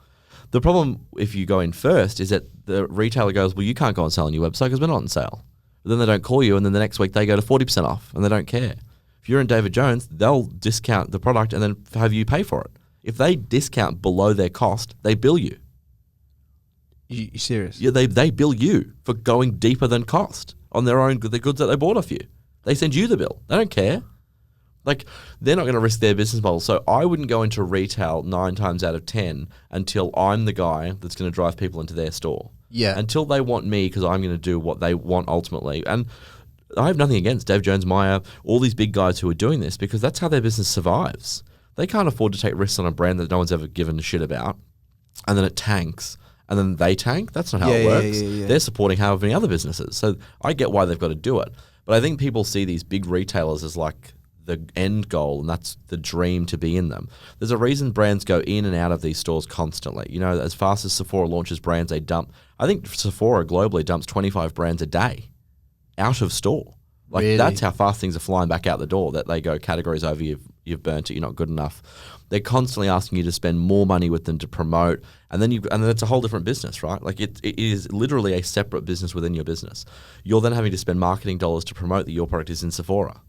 C: The problem if you go in first is that the retailer goes, well, you can't go and sell on your website because we're not on sale. But then they don't call you, and then the next week they go to 40% off, and they don't care. If you're in David Jones, they'll discount the product and then have you pay for it. If they discount below their cost, they bill you.
B: You serious?
C: Yeah, they bill you for going deeper than cost on the goods that they bought off you. They send you the bill. They don't care. Like, they're not going to risk their business model. So I wouldn't go into retail 9 times out of 10 until I'm the guy that's going to drive people into their store.
B: Yeah.
C: Until they want me because I'm going to do what they want ultimately. And I have nothing against Dave Jones, Maya, all these big guys who are doing this because that's how their business survives. They can't afford to take risks on a brand that no one's ever given a shit about, and then it tanks. And then they tank. That's not how it works. Yeah. They're supporting however many other businesses. So I get why they've got to do it. But I think people see these big retailers as like the end goal, and that's the dream to be in them. There's a reason brands go in and out of these stores constantly. As fast as Sephora launches brands, they dump. I think Sephora globally dumps 25 brands a day out of store. Like, really? That's how fast things are flying back out the door, that they go categories over, you've burnt it, you're not good enough. They're constantly asking you to spend more money with them to promote, and then it's a whole different business, right? Like it is literally a separate business within your business. You're then having to spend marketing dollars to promote that your product is in Sephora.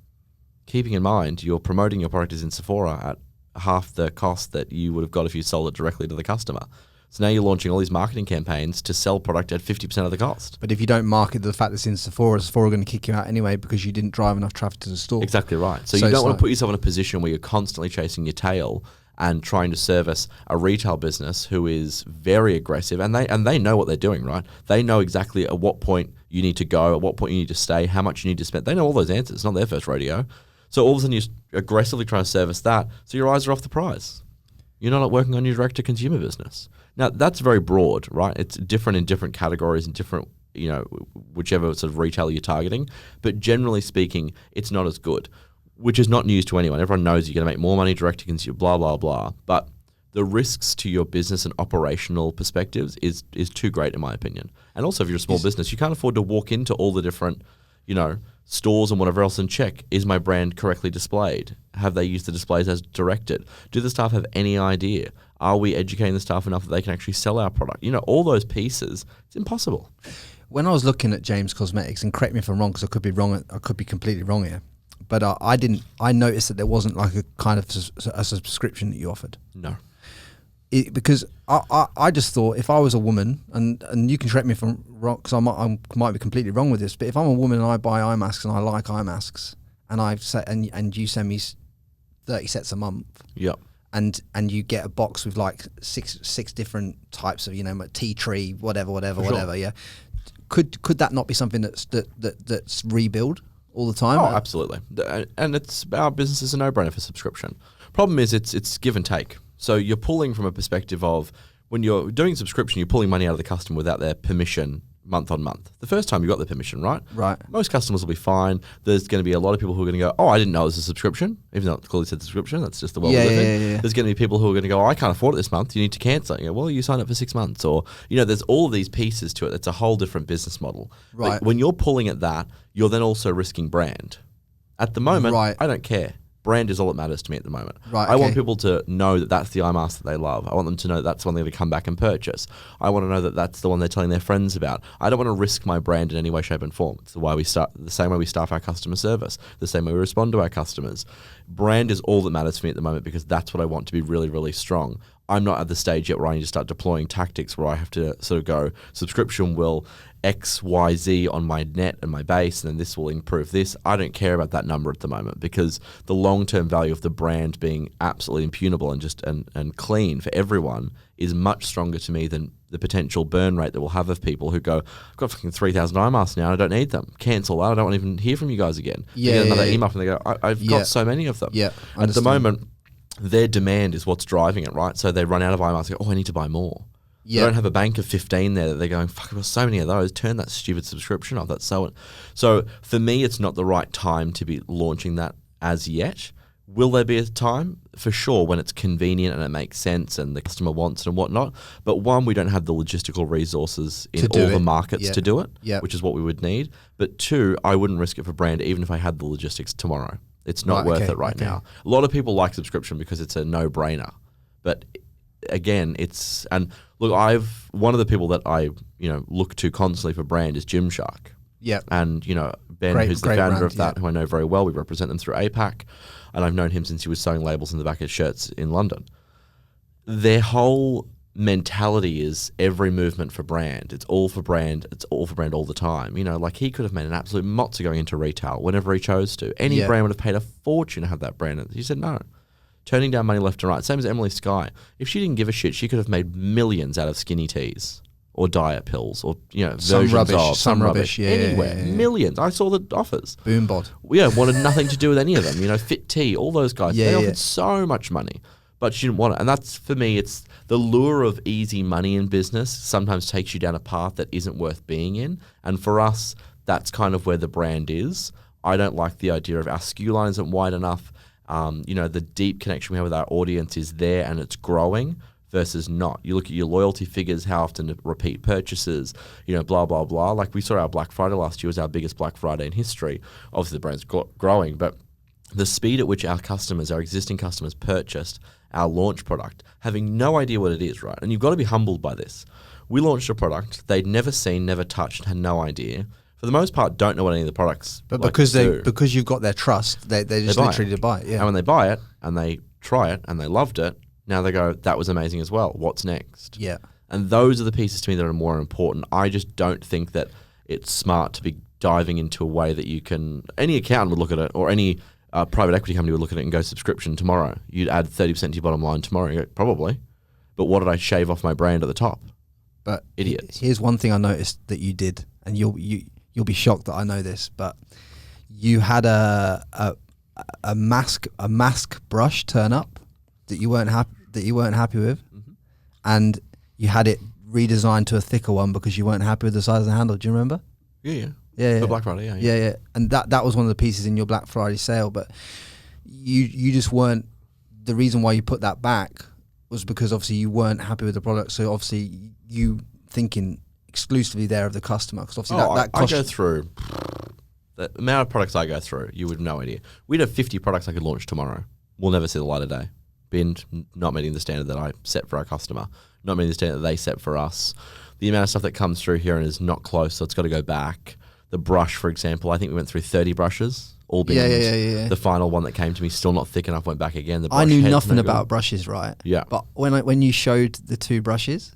C: Keeping in mind, you're promoting your product is in Sephora at half the cost that you would have got if you sold it directly to the customer. So now you're launching all these marketing campaigns to sell product at 50% of the cost.
B: But if you don't market the fact that it's in Sephora are going to kick you out anyway because you didn't drive enough traffic to the store.
C: Exactly right. So you don't want to put yourself in a position where you're constantly chasing your tail and trying to service a retail business who is very aggressive, and they know what they're doing, right? They know exactly at what point you need to go, at what point you need to stay, how much you need to spend. They know all those answers. It's not their first rodeo. So all of a sudden you're aggressively trying to service that, so your eyes are off the prize. You're not working on your direct-to-consumer business. Now, that's very broad, right? It's different in different categories and different, whichever sort of retailer you're targeting. But generally speaking, it's not as good, which is not news to anyone. Everyone knows you're going to make more money direct-to-consumer, blah, blah, blah. But the risks to your business and operational perspectives is too great, in my opinion. And also, if you're a small business, you can't afford to walk into all the different, stores and whatever else and check, is my brand correctly displayed? Have they used the displays as directed? Do the staff have any idea? Are we educating the staff enough that they can actually sell our product? All those pieces, it's impossible.
B: When I was looking at James Cosmetics, and correct me if I'm wrong, because I could be wrong, I could be completely wrong here, but I noticed that there wasn't like a kind of a subscription that you offered.
C: No.
B: Because I just thought, if I was a woman, and you can correct me if I'm wrong, because I might be completely wrong with this, but if I'm a woman and I buy eye masks and I like eye masks, and you send me 30 sets a month,
C: yep,
B: and you get a box with like six different types of tea tree, whatever, yeah, could that not be something that's rebuild all the time?
C: Oh, absolutely. And our business is a no-brainer for subscription. Problem is, it's give and take. So you're pulling from a perspective of, when you're doing subscription, you're pulling money out of the customer without their permission month on month. The first time you got the permission, right?
B: Right.
C: Most customers will be fine. There's going to be a lot of people who are going to go, oh, I didn't know it was a subscription, even though it clearly said subscription. That's just the world we live in.
B: Yeah.
C: There's going to be people who are going to go, oh, I can't afford it this month. You need to cancel it. You go, well, you signed up for 6 months. Or, there's all of these pieces to it. It's a whole different business model.
B: Right.
C: But when you're pulling at that, you're then also risking brand. At the moment,
B: Right.
C: I don't care. Brand is all that matters to me at the moment.
B: Right,
C: I want
B: okay.
C: people to know that that's the eye mask that they love. I want them to know that's the one they're going to come back and purchase. I want to know that that's the one they're telling their friends about. I don't want to risk my brand in any way, shape, and form. It's the same way we staff our customer service, the same way we respond to our customers. Brand is all that matters for me at the moment, because that's what I want to be really, really strong. I'm not at the stage yet where I need to start deploying tactics where I have to sort of go, subscription will X, Y, Z on my net and my base, and then this will improve this. I don't care about that number at the moment, because the long-term value of the brand being absolutely impugnable and clean for everyone is much stronger to me than the potential burn rate that we'll have of people who go, I've got fucking 3,000 eye masks now, I don't need them. Cancel that. I don't want to even hear from you guys again.
B: Yeah,
C: they get another
B: yeah,
C: email and they go, I've got so many of them.
B: Yeah,
C: At the moment, their demand is what's driving it, right? So they run out of eye masks. I need to buy more. Yeah. They don't have a bank of 15 there that they're going, fuck, I've got so many of those. Turn that stupid subscription off. That's so for me, it's not the right time to be launching that as yet. Will there be a time? For sure, when it's convenient and it makes sense and the customer wants it and whatnot. But one, we don't have the logistical resources in all the markets to do it, which is what we would need. But two, I wouldn't risk it for brand even if I had the logistics tomorrow. It's not worth it right now. A lot of people like subscription because it's a no-brainer. But again, one of the people that I look to constantly for brand is Gymshark.
B: Yeah.
C: And Ben, who's the founder of that, who I know very well, we represent them through APAC, and I've known him since he was sewing labels in the back of shirts in London. Their whole mentality is every movement for brand. It's all for brand. It's all for brand all the time. He could have made an absolute mozza going into retail whenever he chose to. Any brand would have paid a fortune to have that brand. He said no. Turning down money left and right. Same as Emily Skye. If she didn't give a shit, she could have made millions out of skinny teas or diet pills or
B: some rubbish
C: anywhere. Millions. I saw the offers.
B: Boombod.
C: Wanted nothing to do with any of them. Fit Tea, all those guys. They offered so much money, but she didn't want it. And that's, for me, it's the lure of easy money in business sometimes takes you down a path that isn't worth being in. And for us, that's kind of where the brand is. I don't like the idea of our SKU line isn't wide enough. The deep connection we have with our audience is there and it's growing versus not. You look at your loyalty figures, how often repeat purchases, blah, blah, blah. Like we saw our Black Friday last year was our biggest Black Friday in history. Obviously the brand's growing, but the speed at which our existing customers purchased our launch product, having no idea what it is, right? And you've got to be humbled by this. We launched a product they'd never seen, never touched, had no idea. For the most part, don't know what any of the products
B: But because you've got their trust, they just literally to buy it. Yeah.
C: And when they buy it and they try it and they loved it, now they go, that was amazing as well. What's next?
B: Yeah.
C: And those are the pieces to me that are more important. I just don't think that it's smart to be diving into a way that you can, any accountant would look at it, or any private equity company would look at it and go subscription tomorrow. You'd add 30% to your bottom line tomorrow. You go, probably. But what did I shave off my brand at the top?
B: But
C: idiots.
B: Here's one thing I noticed that you did, and you'll be shocked that I know this, but you had a mask brush turn up that you weren't happy with, and you had it redesigned to a thicker one because you weren't happy with the size of the handle. Do you remember?
C: Yeah.
B: For
C: Black Friday,
B: yeah. And that was one of the pieces in your Black Friday sale, but you just weren't. The reason why you put that back was because obviously you weren't happy with the product. So obviously you thinking exclusively there of the customer, because obviously that
C: I go through the amount of products I go through. You would have no idea. We'd have 50 products I could launch tomorrow. We'll never see the light of day. Not meeting the standard that I set for our customer, not meeting the standard that they set for us. The amount of stuff that comes through here and is not close, so it's got to go back. The brush, for example, I think we went through 30 brushes, all being the final one that came to me still not thick enough, went back again. The brush
B: I knew
C: head's
B: nothing
C: no
B: about
C: good.
B: brushes, right?
C: Yeah.
B: But when you showed the 2 brushes,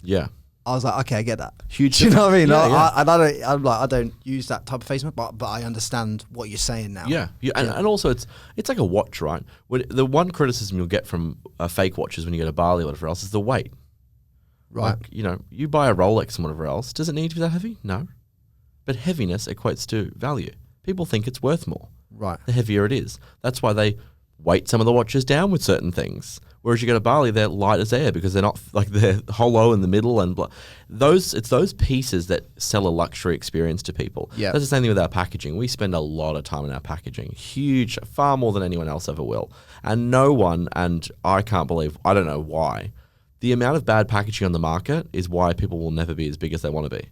B: I was like, okay, I get that.
C: Huge.
B: Do you know what I mean?
C: Yeah,
B: I don't use that type of face mask, but I understand what you're saying now.
C: Yeah. And also it's like a watch, right? The one criticism you'll get from fake watches when you go to Bali or whatever else is the weight.
B: Right.
C: Like, you buy a Rolex and whatever else. Does it need to be that heavy? No. But heaviness equates to value. People think it's worth more.
B: Right.
C: The heavier it is. That's why they weight some of the watches down with certain things. Whereas you go to Bali, they're light as air because they're not they're hollow in the middle and it's those pieces that sell a luxury experience to people.
B: Yeah.
C: That's the same thing with our packaging. We spend a lot of time on our packaging, huge, far more than anyone else ever will. And no one, and I can't believe, I don't know why, the amount of bad packaging on the market is why people will never be as big as they want to be.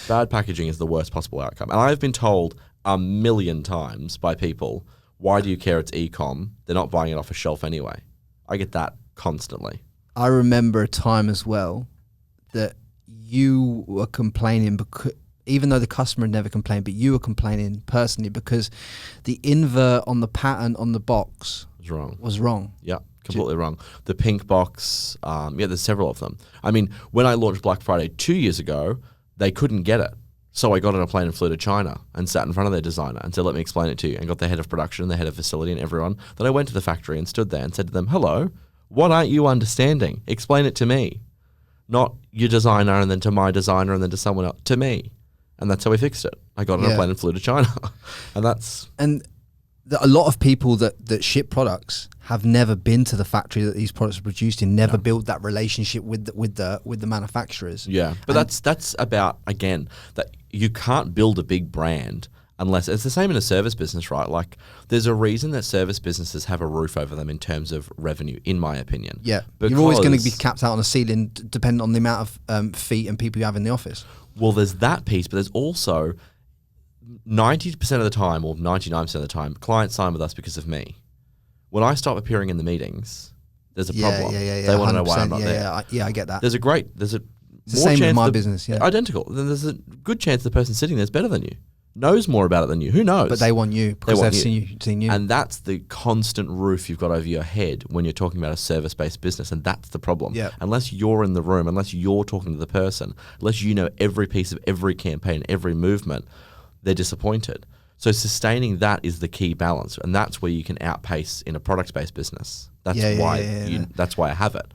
C: Bad packaging is the worst possible outcome. And I've been told a million times by people, why do you care, it's e-com? They're not buying it off a shelf anyway. I get that constantly.
B: I remember a time as well that you were complaining, because even though the customer had never complained, but you were complaining personally because the invert on the pattern on the box was wrong.
C: Yeah, completely wrong. The pink box, there's several of them. I mean, when I launched Black Friday 2 years ago, they couldn't get it. So I got on a plane and flew to China and sat in front of their designer and said, let me explain it to you, and got the head of production, the head of facility and everyone. Then I went to the factory and stood there and said to them, hello, what aren't you understanding? Explain it to me. Not your designer and then to my designer and then to someone else, to me. And that's how we fixed it. I got on a plane and flew to China. And
B: a lot of people that ship products have never been to the factory that these products are produced in, never built that relationship with the manufacturers.
C: Yeah, but that's about, again, that you can't build a big brand unless, it's the same in a service business, right? Like, there's a reason that service businesses have a roof over them in terms of revenue, in my opinion.
B: Yeah, you're always going to be capped out on a ceiling depending on the amount of feet and people you have in the office.
C: Well, there's that piece, but there's also 90% of the time, or 99% of the time, clients sign with us because of me. When I stop appearing in the meetings, there's a problem. They want to know why I'm not there.
B: Yeah, I get that.
C: There's
B: the same in my business, yeah.
C: Identical. Then there's a good chance the person sitting there is better than you, knows more about it than you. Who knows?
B: But they want you because they've seen you.
C: And that's the constant roof you've got over your head when you're talking about a service-based business, and that's the problem.
B: Yeah.
C: Unless you're in the room, unless you're talking to the person, unless you know every piece of every campaign, every movement, they're disappointed. So sustaining that is the key balance, and that's where you can outpace in a product-based business. That's that's why I have it.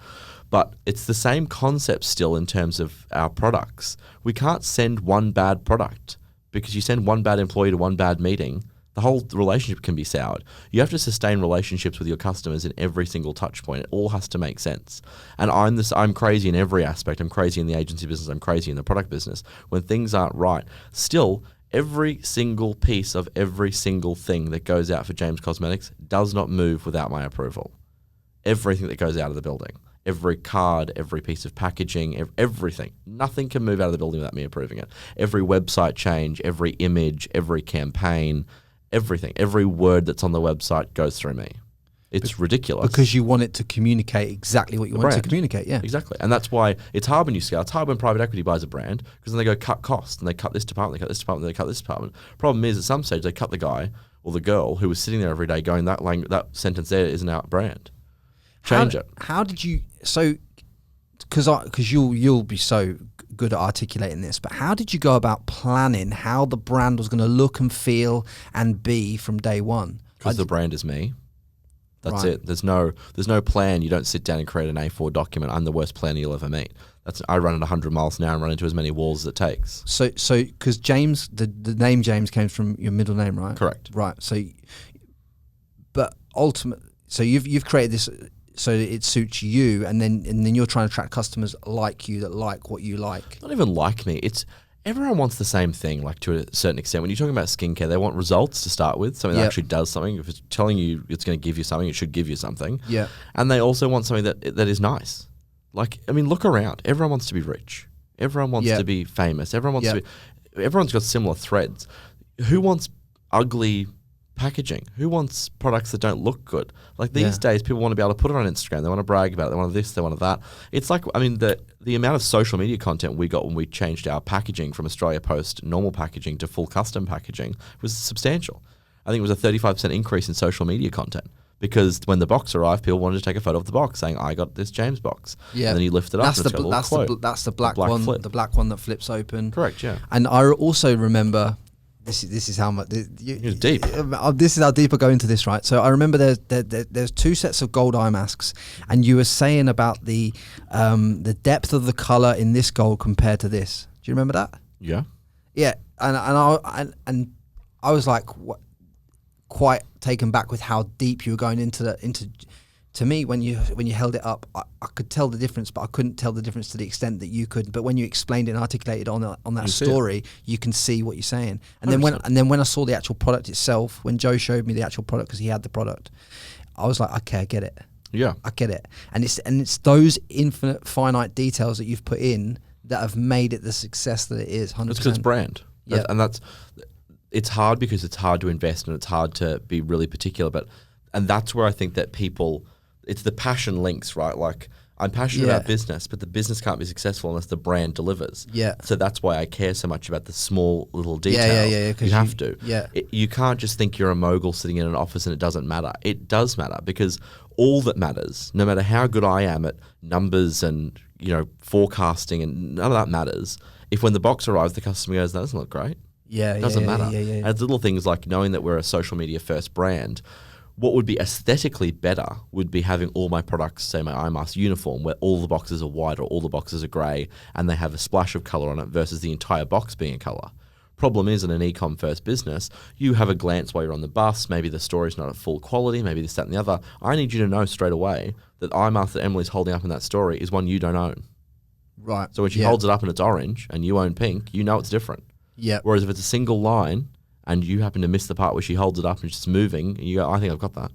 C: But it's the same concept still in terms of our products. We can't send one bad product, because you send one bad employee to one bad meeting, the whole relationship can be soured. You have to sustain relationships with your customers in every single touch point. It all has to make sense. And I'm crazy in every aspect. I'm crazy in the agency business. I'm crazy in the product business. When things aren't right, still, every single piece of every single thing that goes out for James Cosmetics does not move without my approval. Everything that goes out of the building. Every card, every piece of packaging, everything. Nothing can move out of the building without me approving it. Every website change, every image, every campaign, everything. Every word that's on the website goes through me. It's ridiculous.
B: Because you want it to communicate exactly what you want it to communicate, yeah.
C: Exactly. And that's why it's hard when you scale. It's hard when private equity buys a brand, because then they go cut costs, and they cut this department, they cut this department, they cut this department. Problem is, at some stage, they cut the guy or the girl who was sitting there every day going, that sentence there isn't our brand. Change it.
B: How did you, so, because you'll be so good at articulating this, but how did you go about planning how the brand was going to look and feel and be from day one?
C: Because the brand is me. That's it. There's no plan. You don't sit down and create an A4 document. I'm the worst planner you'll ever meet. I run at 100 miles an hour and run into as many walls as it takes.
B: So because James, the name James came from your middle name, right?
C: Correct.
B: Right. So, but ultimately, so you've created this so it suits you, and then you're trying to attract customers like you, that like what you like.
C: Not even like me. It's everyone wants the same thing, like to a certain extent. When you're talking about skincare, they want results to start with, something that actually does something. If it's telling you it's going to give you something, it should give you something.
B: Yeah.
C: And they also want something that is nice. Like, I mean, look around. Everyone wants to be rich. Everyone wants to be famous. Everyone wants to be. Everyone's got similar threads. Who wants ugly packaging? Who wants products that don't look good? Like these days, people want to be able to put it on Instagram. They want to brag about it. They want this. They want that. It's like, I mean, the amount of social media content we got when we changed our packaging from Australia Post normal packaging to full custom packaging was substantial. I think it was a 35% increase in social media content. Because when the box arrived, people wanted to take a photo of the box, saying, "I got this James box." Yeah, and then you lift it up.
B: That's the black one. The black one that flips open.
C: Correct. Yeah.
B: And I also remember this is how much
C: you're deep.
B: This is how deep I go into this, right? So I remember there's two sets of gold eye masks, and you were saying about the depth of the color in this gold compared to this. Do you remember that?
C: Yeah.
B: Yeah, and I was like, what? Quite taken back with how deep you were going into. To me, when you held it up, I could tell the difference, but I couldn't tell the difference to the extent that you could. But when you explained it and articulated on that story, you can see what you're saying. And 100%. then when I saw the actual product itself, when Joe showed me the actual product because he had the product, I was like, okay, I get it.
C: Yeah,
B: I get it. And it's those infinite finite details that you've put in that have made it the success that it is. 100%.
C: It's because it's brand.
B: Yeah,
C: and that's. It's hard because it's hard to invest and it's hard to be really particular. And that's where I think that people, it's the passion links, right? Like I'm passionate about business, but the business can't be successful unless the brand delivers.
B: Yeah.
C: So that's why I care so much about the small little details. Yeah. You have to.
B: Yeah.
C: You can't just think you're a mogul sitting in an office and it doesn't matter. It does matter because all that matters, no matter how good I am at numbers and forecasting, and none of that matters. If when the box arrives, the customer goes, "That doesn't look great."
B: Yeah,
C: it doesn't matter.
B: Yeah.
C: It's little things like knowing that we're a social media first brand. What would be aesthetically better would be having all my products, say my eye mask uniform, where all the boxes are white or all the boxes are grey and they have a splash of colour on it versus the entire box being a colour. Problem is, in an e-com first business, you have a glance while you're on the bus, maybe the story's not at full quality, maybe this, that and the other. I need you to know straight away that the eye mask that Emily's holding up in that story is one you don't own.
B: Right.
C: So when she holds it up and it's orange and you own pink, you know it's different.
B: Yeah.
C: Whereas if it's a single line and you happen to miss the part where she holds it up and it's just moving, and you go, "I think I've got that."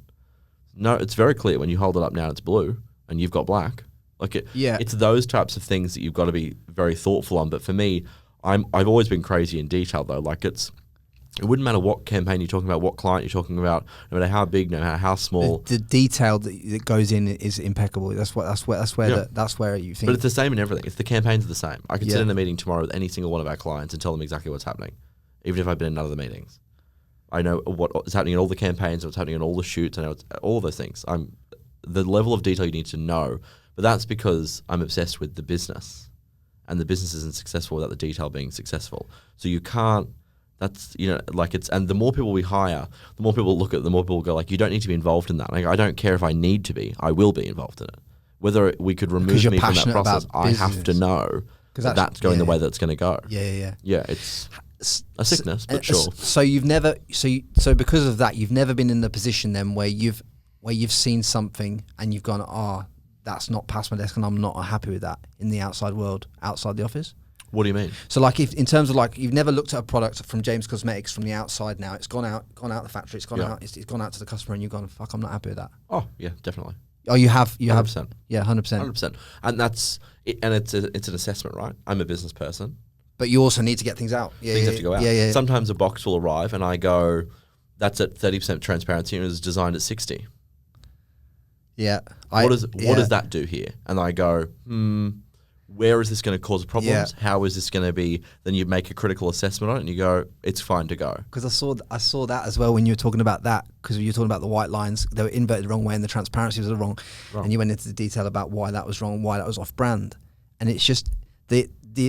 C: No, it's very clear when you hold it up now and it's blue and you've got black. It's those types of things that you've got to be very thoughtful on. But for me, I've always been crazy in detail though. Like it wouldn't matter what campaign you're talking about, what client you're talking about, no matter how big, no matter how small.
B: The detail that goes in is impeccable. That's where you think.
C: But it's the same in everything. It's the campaigns are the same. I could sit in a meeting tomorrow with any single one of our clients and tell them exactly what's happening, even if I've been in none of the meetings. I know what is happening in all the campaigns, what's happening in all the shoots. I know all those things. The level of detail you need to know, but that's because I'm obsessed with the business, and the business isn't successful without the detail being successful. So you can't. That's, and the more people we hire, the more people look at it, the more people go like, "You don't need to be involved in that." I don't care if I need to be, I will be involved in it. Whether we could remove me from that process, I have to know that's going the way that it's going to go.
B: Yeah.
C: Yeah, it's a sickness, but sure.
B: So you've never, so because of that, you've never been in the position then where you've seen something and you've gone, that's not past my desk and I'm not happy with that in the outside world, outside the office.
C: What do you mean?
B: So like if in terms of like you've never looked at a product from James Cosmetics from the outside now, it's gone out the factory, it's gone out, it's gone out to the customer and you've gone, fuck, I'm not happy with that.
C: Oh yeah, definitely.
B: Oh, you have
C: 100%.
B: Yeah, 100%.
C: 100%. And that's it, and it's an assessment, right? I'm a business person.
B: But you also need to get things out.
C: Things have to go out.
B: Yeah.
C: Sometimes a box will arrive and I go, that's at 30% transparency and it was designed at 60.
B: Yeah.
C: What does that do here? And I go, where is this going to cause problems? Yeah. How is this going to be? Then you make a critical assessment on it and you go, it's fine to go.
B: Because I saw that as well when you were talking about that, because you were talking about the white lines, they were inverted the wrong way and the transparency was wrong. And you went into the detail about why that was wrong, why that was off brand. And it's just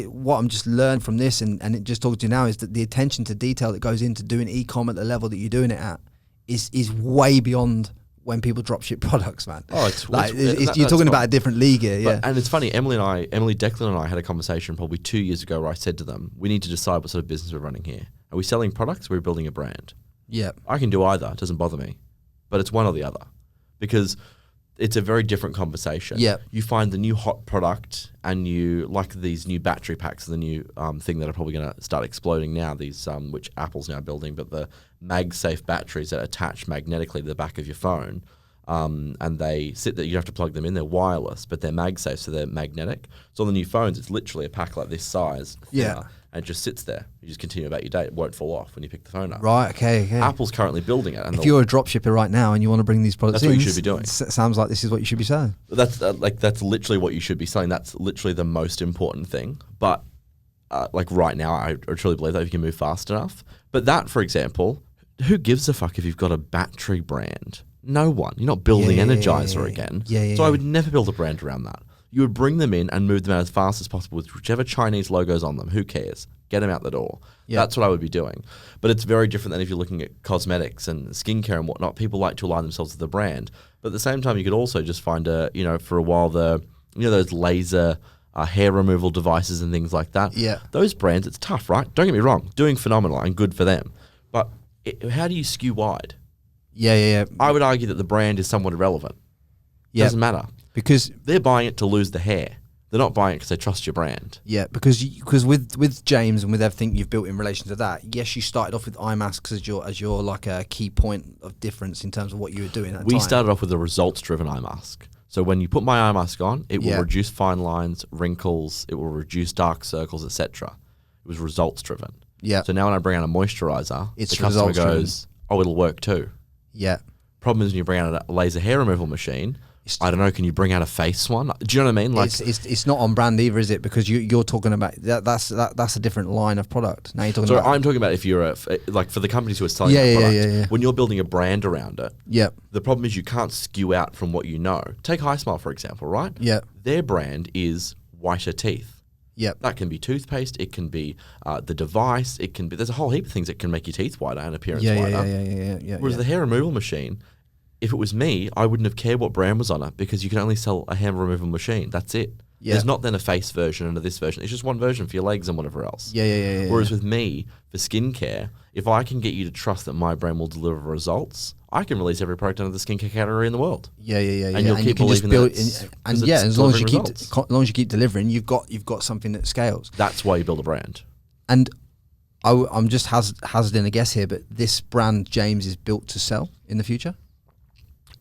B: what I'm just learned from this and it just talking to you now is that the attention to detail that goes into doing e-com at the level that you're doing it at is way beyond when people drop ship products, man.
C: Oh,
B: you're talking about a different league here, yeah.
C: And it's funny, Emily Declan and I had a conversation probably 2 years ago where I said to them, we need to decide what sort of business we're running here. Are we selling products or are we building a brand?
B: Yeah.
C: I can do either, it doesn't bother me. But it's one or the other. Because it's a very different conversation.
B: Yeah.
C: You find the new hot product and you like these new battery packs, the new thing that are probably going to start exploding now, these which Apple's now building, but the MagSafe batteries that attach magnetically to the back of your phone. and they sit there. You have to plug them in. They're wireless, but they're MagSafe, so they're magnetic. So on the new phones, it's literally a pack like this size, thinner, and it just sits there. You just continue about your day. It won't fall off when you pick the phone up.
B: Right. Okay.
C: Apple's currently building it. And
B: if you're a dropshipper right now and you want to bring these products
C: that's what you should be doing.
B: Sounds like this is what you should be selling.
C: That's that's literally what you should be selling. That's literally the most important thing. But like right now, I truly believe that if you can move fast enough. But that, for example, who gives a fuck if you've got a battery brand? No one. You're not building Energizer again. So I would never build a brand around that. You would bring them in and move them out as fast as possible with whichever Chinese logos on them. Who cares? Get them out the door. That's what I would be doing. But it's very different than if you're looking at cosmetics and skincare and whatnot. People like to align themselves with the brand. But at the same time, you could also just find for a while those laser hair removal devices and things like that.
B: Yeah.
C: Those brands, it's tough, right? Don't get me wrong. Doing phenomenal and good for them. But how do you skew wide?
B: Yeah.
C: I would argue that the brand is somewhat irrelevant. Doesn't matter.
B: Because
C: they're buying it to lose the hair. They're not buying it because they trust your brand.
B: Yeah, because with James and with everything you've built in relation to that, yes, you started off with eye masks as your like a key point of difference in terms of what you were doing at the time.
C: We started off with a results-driven eye mask. So when you put my eye mask on, it will reduce fine lines, wrinkles, it will reduce dark circles, etc. It was results-driven.
B: Yeah.
C: So now when I bring out a moisturizer,
B: it's
C: the customer goes, "Oh, it'll work too."
B: Yeah.
C: Problem is when you bring out a laser hair removal machine, I don't know. Can you bring out a face one? Do you know what I mean? Like
B: it's not on brand either, is it? Because you're talking about that's a different line of product. Now you're talking about.
C: I'm talking about if you're like for the companies who are selling that product. When you're building a brand around it.
B: Yeah.
C: The problem is you can't skew out from what you know. Take High Smile for example, right?
B: Yeah.
C: Their brand is whiter teeth.
B: Yeah.
C: That can be toothpaste. It can be the device. It can be. There's a whole heap of things that can make your teeth whiter and appearance whiter.
B: Yeah.
C: Whereas the hair removal machine. If it was me, I wouldn't have cared what brand was on it because you can only sell a hair removal machine. That's it. Yeah. There's not then a face version and a this version. It's just one version for your legs and whatever else.
B: Yeah.
C: Whereas with me, for skincare, if I can get you to trust that my brand will deliver results, I can release every product under the skincare category in the world.
B: Yeah.
C: And you'll keep believing that
B: as long as you keep delivering, you've got something that scales.
C: That's why you build a brand.
B: And I'm just hazarding a guess here, but this brand, James, is built to sell in the future?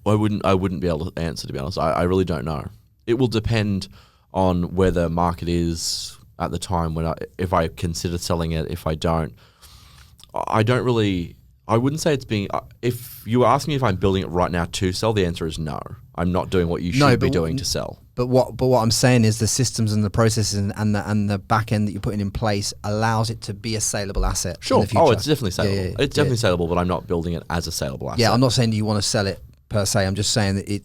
C: I wouldn't be able to answer, to be honest. I really don't know. It will depend on where the market is at the time if I consider selling it, if I don't. I wouldn't say it's being, if you were asking me if I'm building it right now to sell, the answer is no. I'm not doing what you should be doing to sell.
B: But what I'm saying is the systems and the processes and the back end that you're putting in place allows it to be a saleable asset.
C: Sure.
B: In the future.
C: Oh, it's definitely saleable. It's definitely saleable, but I'm not building it as a saleable asset.
B: Yeah, I'm not saying you want to sell it per se. I'm just saying that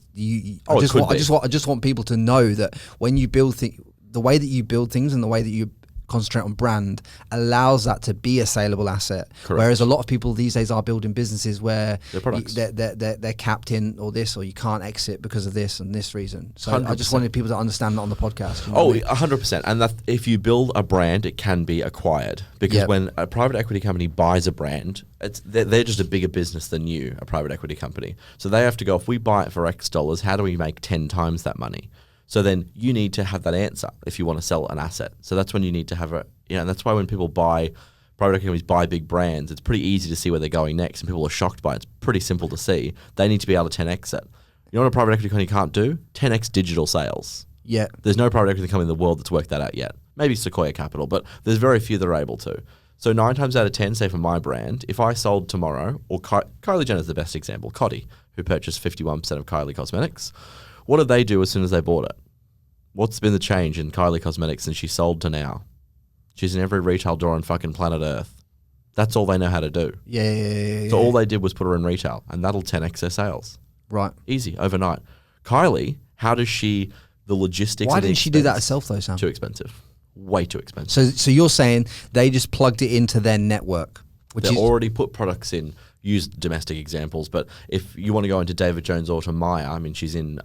B: I just want people to know that when you build the way that you build things and the way that you concentrate on brand allows that to be a saleable asset.
C: Correct.
B: Whereas a lot of people these days are building businesses where
C: they're
B: capped in or this, or you can't exit because of this and this reason. So
C: 100%.
B: I just wanted people to understand that on the podcast. You know
C: 100%. And that if you build a brand, it can be acquired. Because when a private equity company buys a brand, they're just a bigger business than you, a private equity company. So they have to go, if we buy it for X dollars, how do we make 10 times that money? So then you need to have that answer if you want to sell an asset. So that's when you need to have and that's why when people private equity companies buy big brands, it's pretty easy to see where they're going next and people are shocked by it. It's pretty simple to see. They need to be able to 10x it. You know what a private equity company can't do? 10x digital sales.
B: Yeah.
C: There's no private equity company in the world that's worked that out yet. Maybe Sequoia Capital, but there's very few that are able to. So 9 times out of 10, say for my brand, if I sold tomorrow, or Kylie Jenner's the best example, Cotty, who purchased 51% of Kylie Cosmetics, what did they do as soon as they bought it? What's been the change in Kylie Cosmetics since she sold to now? She's in every retail door on fucking planet Earth. That's all they know how to do.
B: Yeah.
C: So all they did was put her in retail, and that'll 10x their sales.
B: Right.
C: Easy, overnight. Kylie, how does the logistics...
B: Why didn't she do that herself though, Sam?
C: Too expensive. Way too expensive.
B: So you're saying they just plugged it into their network?
C: They already put products in. Use domestic examples, but if you want to go into David Jones Auto Maya, I mean, she's in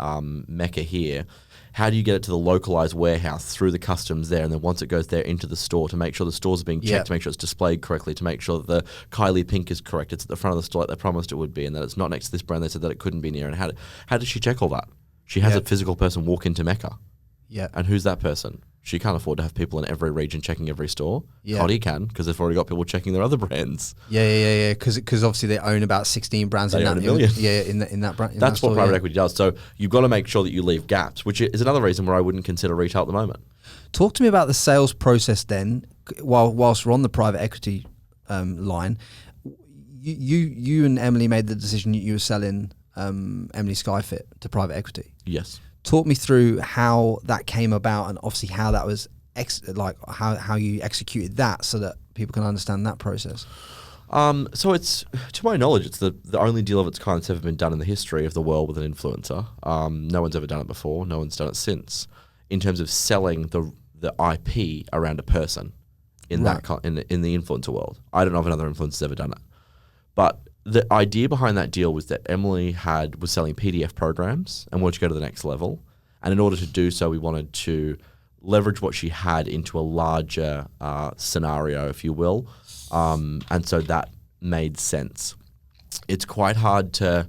C: Mecca here. How do you get it to the localized warehouse through the customs there, and then once it goes there into the store to make sure the stores are being checked, to make sure it's displayed correctly, to make sure that the Kylie pink is correct, it's at the front of the store like they promised it would be, and that it's not next to this brand they said that it couldn't be near. And how did she check all that? She has a physical person walk into Mecca.
B: Yeah.
C: And who's that person? She can't afford to have people in every region checking every store.
B: Yeah.
C: Cody can, because they've already got people checking their other brands.
B: Yeah. Because obviously they own about 16 brands.
C: They
B: in
C: own
B: that,
C: a million.
B: In that brand.
C: That's what private equity does. So you've got to make sure that you leave gaps, which is another reason where I wouldn't consider retail at the moment.
B: Talk to me about the sales process then. Whilst we're on the private equity line, you and Emily made the decision you were selling Emily Skye Fit to private equity.
C: Yes.
B: Talk me through how that came about, and obviously how that was how you executed that, so that people can understand that process.
C: So it's, to my knowledge, it's the only deal of its kind that's ever been done in the history of the world with an influencer. No one's ever done it before. No one's done it since. In terms of selling the IP around a person in
B: Right.
C: in the influencer world, I don't know if another influencer's ever done it. But the idea behind that deal was that Emily was selling PDF programs and wanted to go to the next level. And in order to do so, we wanted to leverage what she had into a larger scenario, if you will. And so that made sense. It's quite hard to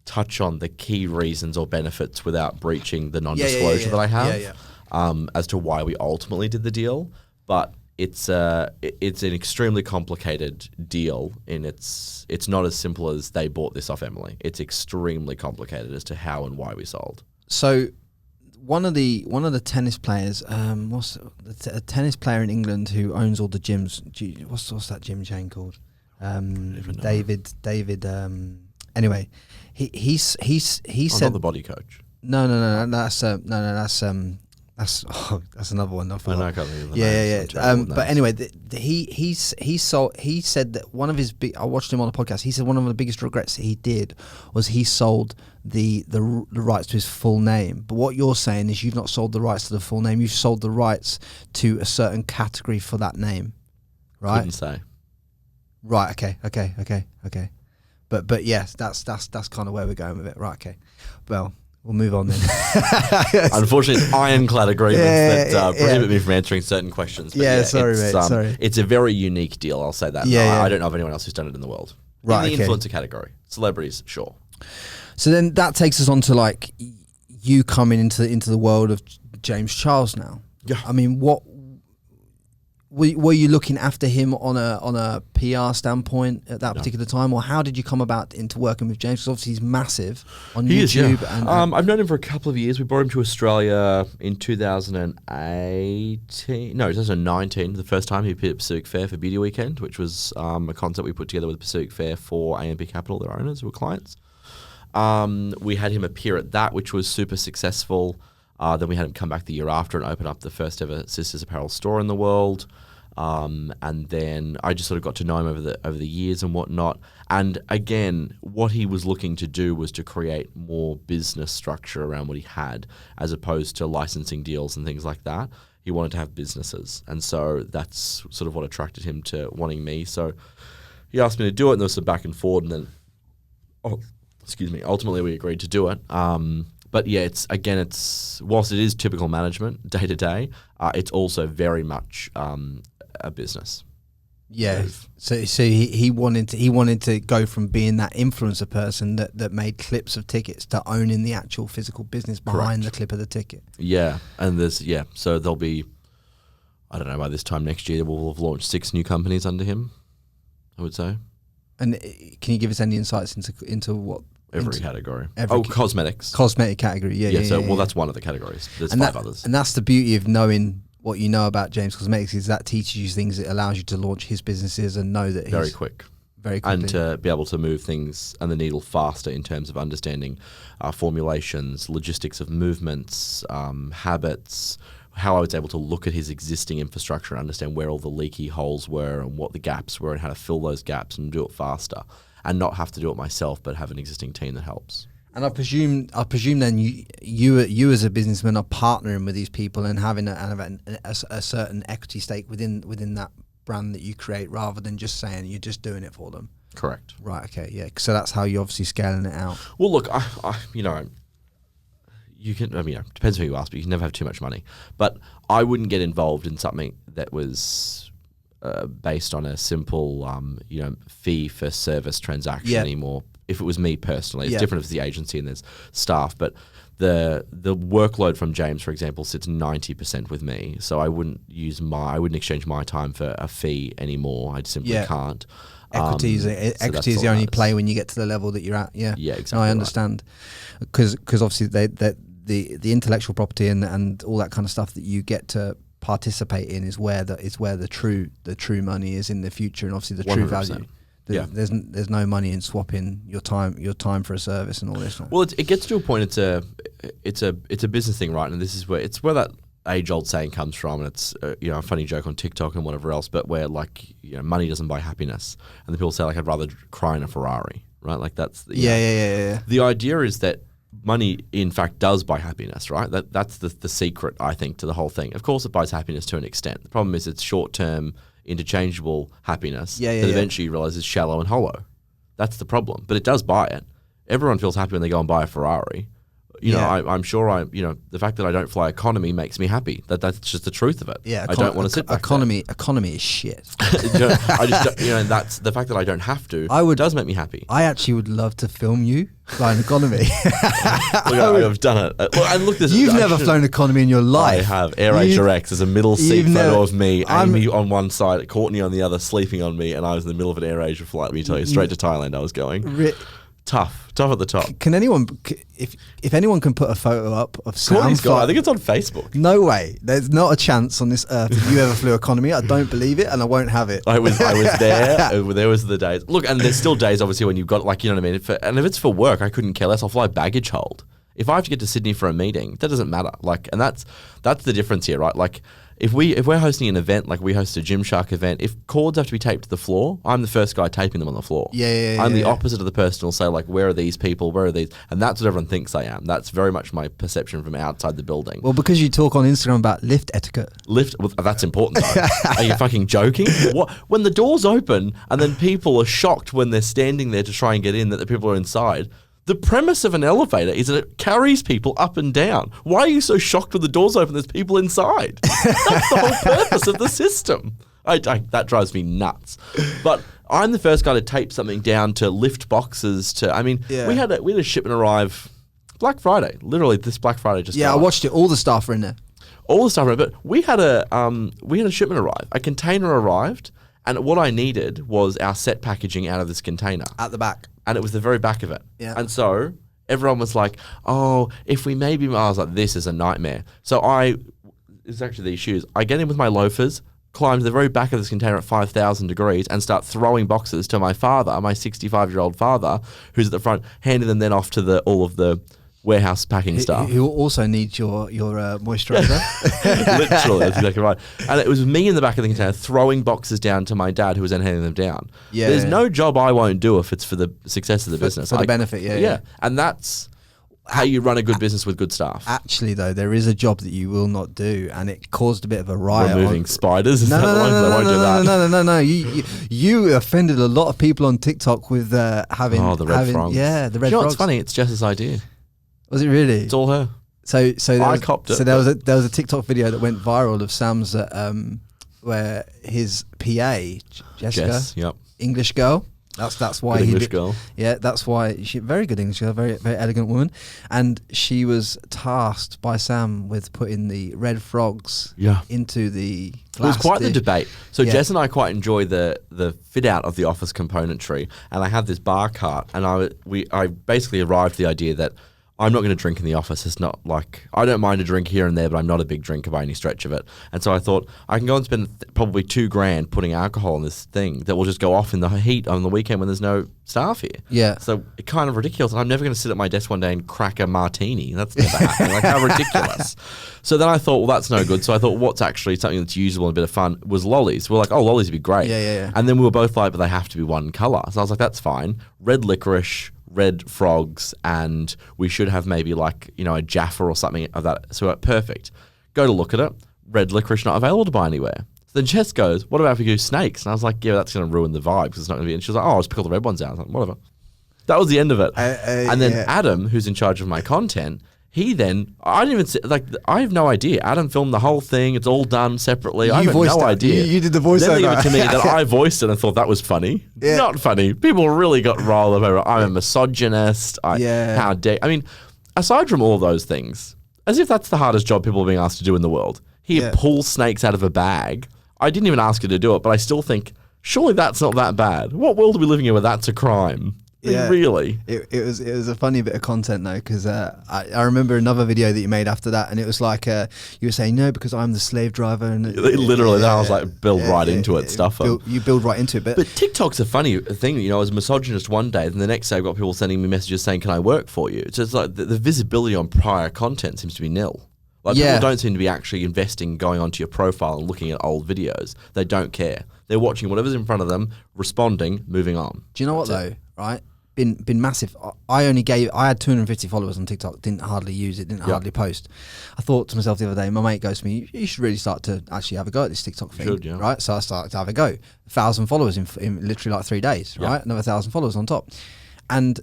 C: touch on the key reasons or benefits without breaching the non-disclosure that I have as to why we ultimately did the deal. But it's an extremely complicated deal, and it's not as simple as they bought this off Emily. It's extremely complicated as to how and why we sold.
B: So one of the tennis players, a tennis player in England who owns all the gyms. What's that gym chain called? David. Anyway, he said
C: not the body coach.
B: No. That's another one. I
C: know, I can't remember the
B: names.
C: Yeah.
B: But anyway, he said that one of his I watched him on a podcast. He said one of the biggest regrets that he did was he sold the rights to his full name. But what you're saying is you've not sold the rights to the full name. You've sold the rights to a certain category for that name, right?
C: Couldn't say.
B: Right. Okay. But yes, that's kind of where we're going with it. Right. Okay. Well, we'll move on then.
C: Unfortunately, it's ironclad agreements that prohibit me from answering certain questions. But
B: sorry, mate. Sorry.
C: It's a very unique deal, I'll say that. I don't know of anyone else who's done it in the world.
B: Right,
C: in the influencer category. Celebrities, sure.
B: So then that takes us on to like you coming into the world of James Charles now.
C: Yeah.
B: I mean, what were you looking after him on a PR standpoint at that particular time, or how did you come about into working with James? Because obviously he's massive on YouTube.
C: I've known him for a couple of years. We brought him to Australia in 2019. The first time he appeared at Pacific Fair for Beauty Weekend, which was a concept we put together with Pacific Fair for AMP Capital, their owners who were clients. We had him appear at that, which was super successful. Then we had him come back the year after and open up the first ever Sisters Apparel store in the world. And then I just sort of got to know him over the years and whatnot. And again, what he was looking to do was to create more business structure around what he had, as opposed to licensing deals and things like that. He wanted to have businesses. And so that's sort of what attracted him to wanting me. So he asked me to do it, and there was some back and forth, and then, ultimately we agreed to do it. But yeah, it's whilst it is typical management day to day, it's also very much a business.
B: Yeah. So he wanted to go from being that influencer person that made clips of tickets to owning the actual physical business behind the clip of the ticket.
C: Yeah, and so there'll be, I don't know, by this time next year we'll have launched 6 new companies under him, I would say. And
B: can you give us any insights into what?
C: Every category. Cosmetics.
B: Cosmetic category, yeah.
C: That's one of the categories. There's 5 others.
B: And that's the beauty of knowing what you know about James Cosmetics, is that teaches you things. It allows you to launch his businesses and know that
C: very
B: he's
C: quickly.
B: And
C: to be able to move things and the needle faster in terms of understanding formulations, logistics of movements, habits, how I was able to look at his existing infrastructure and understand where all the leaky holes were and what the gaps were and how to fill those gaps and do it faster. And not have to do it myself, but have an existing team that helps.
B: And I presume then you as a businessman are partnering with these people and having a certain equity stake within that brand that you create, rather than just saying you're just doing it for them.
C: Correct.
B: Right. Okay. Yeah. So that's how you're obviously scaling it out.
C: Well, look, you can. It depends who you ask, but you can never have too much money. But I wouldn't get involved in something that was based on a simple, fee for service transaction anymore. If it was me personally, it's different if it's the agency and there's staff. But the workload from James, for example, sits 90% with me. So I wouldn't exchange my time for a fee anymore. I simply can't.
B: Equity is the only play when you get to the level that you're at. Yeah,
C: exactly.
B: No, I understand, because obviously the intellectual property and all that kind of stuff that you get to participate in is where the true money is in the future, and obviously the true
C: 100%.
B: value. There's no money in swapping your time for a service and all this.
C: Well, it gets to a point. It's a business thing, right? And this is where that age-old saying comes from, and it's a funny joke on TikTok and whatever else, but where money doesn't buy happiness, and the people say I'd rather cry in a Ferrari, right? Like that's
B: yeah.
C: The idea is that money in fact does buy happiness, right? That's the secret, I think, to the whole thing. Of course, it buys happiness to an extent. The problem is it's short-term, interchangeable happiness that eventually you realize is shallow and hollow. That's the problem, but it does buy it. Everyone feels happy when they go and buy a Ferrari. I'm sure the fact that I don't fly economy makes me happy. That's just the truth of it.
B: Yeah,
C: I don't want to sit back
B: economy is shit.
C: I just don't, that's the fact that I don't have to. Does make me happy.
B: I actually would love to film you flying economy.
C: I've done it. And look,
B: you've never flown economy in your life.
C: I have. AirAsia X is a middle seat photo of me, Amy on one side, Courtney on the other, sleeping on me, and I was in the middle of an AirAsia flight. Let me tell you, straight to Thailand I was going. Tough at the top.
B: Can anyone, if anyone can put a photo up of Sam?
C: I think it's on Facebook.
B: No way. There's not a chance on this earth that you ever flew economy. I don't believe it, and I won't have it.
C: I was there. There was the days. Look, and there's still days, obviously, when you've got, you know what I mean? And if it's for work, I couldn't care less. I'll fly baggage hold. If I have to get to Sydney for a meeting, that doesn't matter. And that's the difference here, right? If we're hosting an event, like we host a Gymshark event, if cords have to be taped to the floor, I'm the first guy taping them on the floor. I'm the opposite of the person who'll say, where are these people? Where are these? And that's what everyone thinks I am. That's very much my perception from outside the building.
B: Well, because you talk on Instagram about lift etiquette.
C: Well, that's important, though. Are you fucking joking? What? When the doors open and then people are shocked when they're standing there to try and get in that the people are inside. The premise of an elevator is that it carries people up and down. Why are you so shocked when the doors open? There's people inside. That's the whole purpose of the system. That drives me nuts. But I'm the first guy to tape something down, to lift boxes. We had a shipment arrive Black Friday. Literally, this Black Friday just.
B: Yeah, I watched it. All the staff were in there.
C: All the stuff, but we had a shipment arrive. A container arrived, and what I needed was our set packaging out of this container
B: at the back.
C: And it was the very back of it.
B: Yeah.
C: And so everyone was like, oh, if we maybe... I was like, this is a nightmare. So it's actually these shoes. I get in with my loafers, climb to the very back of this container at 5,000 degrees and start throwing boxes to my father, my 65-year-old father, who's at the front, handing them then off to all of the warehouse packing staff.
B: Who also needs your moisturizer.
C: Literally, that's exactly right. And it was me in the back of the container throwing boxes down to my dad, who was then handing them down.
B: Yeah,
C: There's no job I won't do if it's for the success of the business.
B: For the benefit, yeah.
C: And that's how you run a good business with good staff.
B: Actually, though, there is a job that you will not do, and it caused a bit of a riot.
C: Removing spiders?
B: No. You offended a lot of people on TikTok with having...
C: the red frogs.
B: Yeah, the red frogs.
C: It's funny, it's Jess's idea.
B: Was it really?
C: It's all her.
B: So
C: I copped it.
B: So there was a TikTok video that went viral of Sam's where his PA Jessica,
C: Jess, yep.
B: English girl. That's why
C: good English girl.
B: Yeah, that's why she very good English girl, very very elegant woman, and she was tasked by Sam with putting the red frogs into the glass.
C: It was quite the debate. So Jess and I quite enjoy the fit out of the office componentry, and I had this bar cart, and I basically arrived at the idea that I'm not going to drink in the office. It's not like, I don't mind a drink here and there, but I'm not a big drinker by any stretch of it. And so I thought I can go and spend probably $2,000 putting alcohol in this thing that will just go off in the heat on the weekend when there's no staff here.
B: Yeah.
C: So it's kind of ridiculous. I'm never going to sit at my desk one day and crack a martini. That's never happening. Like, how ridiculous. So then I thought, well, that's no good. So I thought, what's actually something that's usable and a bit of fun was lollies. We're like, oh, lollies would be great.
B: Yeah.
C: And then we were both like, but they have to be one colour. So I was like, that's fine. Red licorice, red frogs, and we should have maybe a Jaffa or something of that. So perfect. Go to look at it. Red licorice not available to buy anywhere. So then Jess goes, what about if we do snakes? And I was like, yeah, that's going to ruin the vibe because it's not going to be. And she was like, oh, I'll just pick all the red ones out. I was like, whatever. That was the end of it. And then Adam, who's in charge of my content, he then, I didn't even see, I have no idea. Adam filmed the whole thing. It's all done separately. I have no idea.
B: You did the voiceover.
C: Then they gave it to me that I voiced it and thought that was funny.
B: Yeah.
C: Not funny. People really got riled over. I'm a misogynist. How dare. I mean, aside from all those things, as if that's the hardest job people are being asked to do in the world. Here, pull snakes out of a bag. I didn't even ask you to do it, but I still think, surely that's not that bad. What world are we living in where that's a crime?
B: Yeah,
C: really.
B: It was a funny bit of content though, because I remember another video that you made after that, and it was like you were saying no because I'm the slave driver, and
C: literally, then I was like, build right into it, stuff.
B: You build right into it, but
C: TikTok's a funny thing. You know, I was a misogynist one day, and the next day I've got people sending me messages saying, "Can I work for you?" It's just like the visibility on prior content seems to be nil. Like people don't seem to be actually investing, going onto your profile and looking at old videos. They don't care. They're watching whatever's in front of them, responding, moving on.
B: Do you know what though? Right. Been massive. I had 250 followers on TikTok, didn't hardly use it, didn't hardly post. I thought to myself the other day, my mate goes to me, you should really start to actually have a go at this TikTok thing. Right? So I started to have a go. 1,000 followers in literally like 3 days, right? Another 1,000 followers on top. And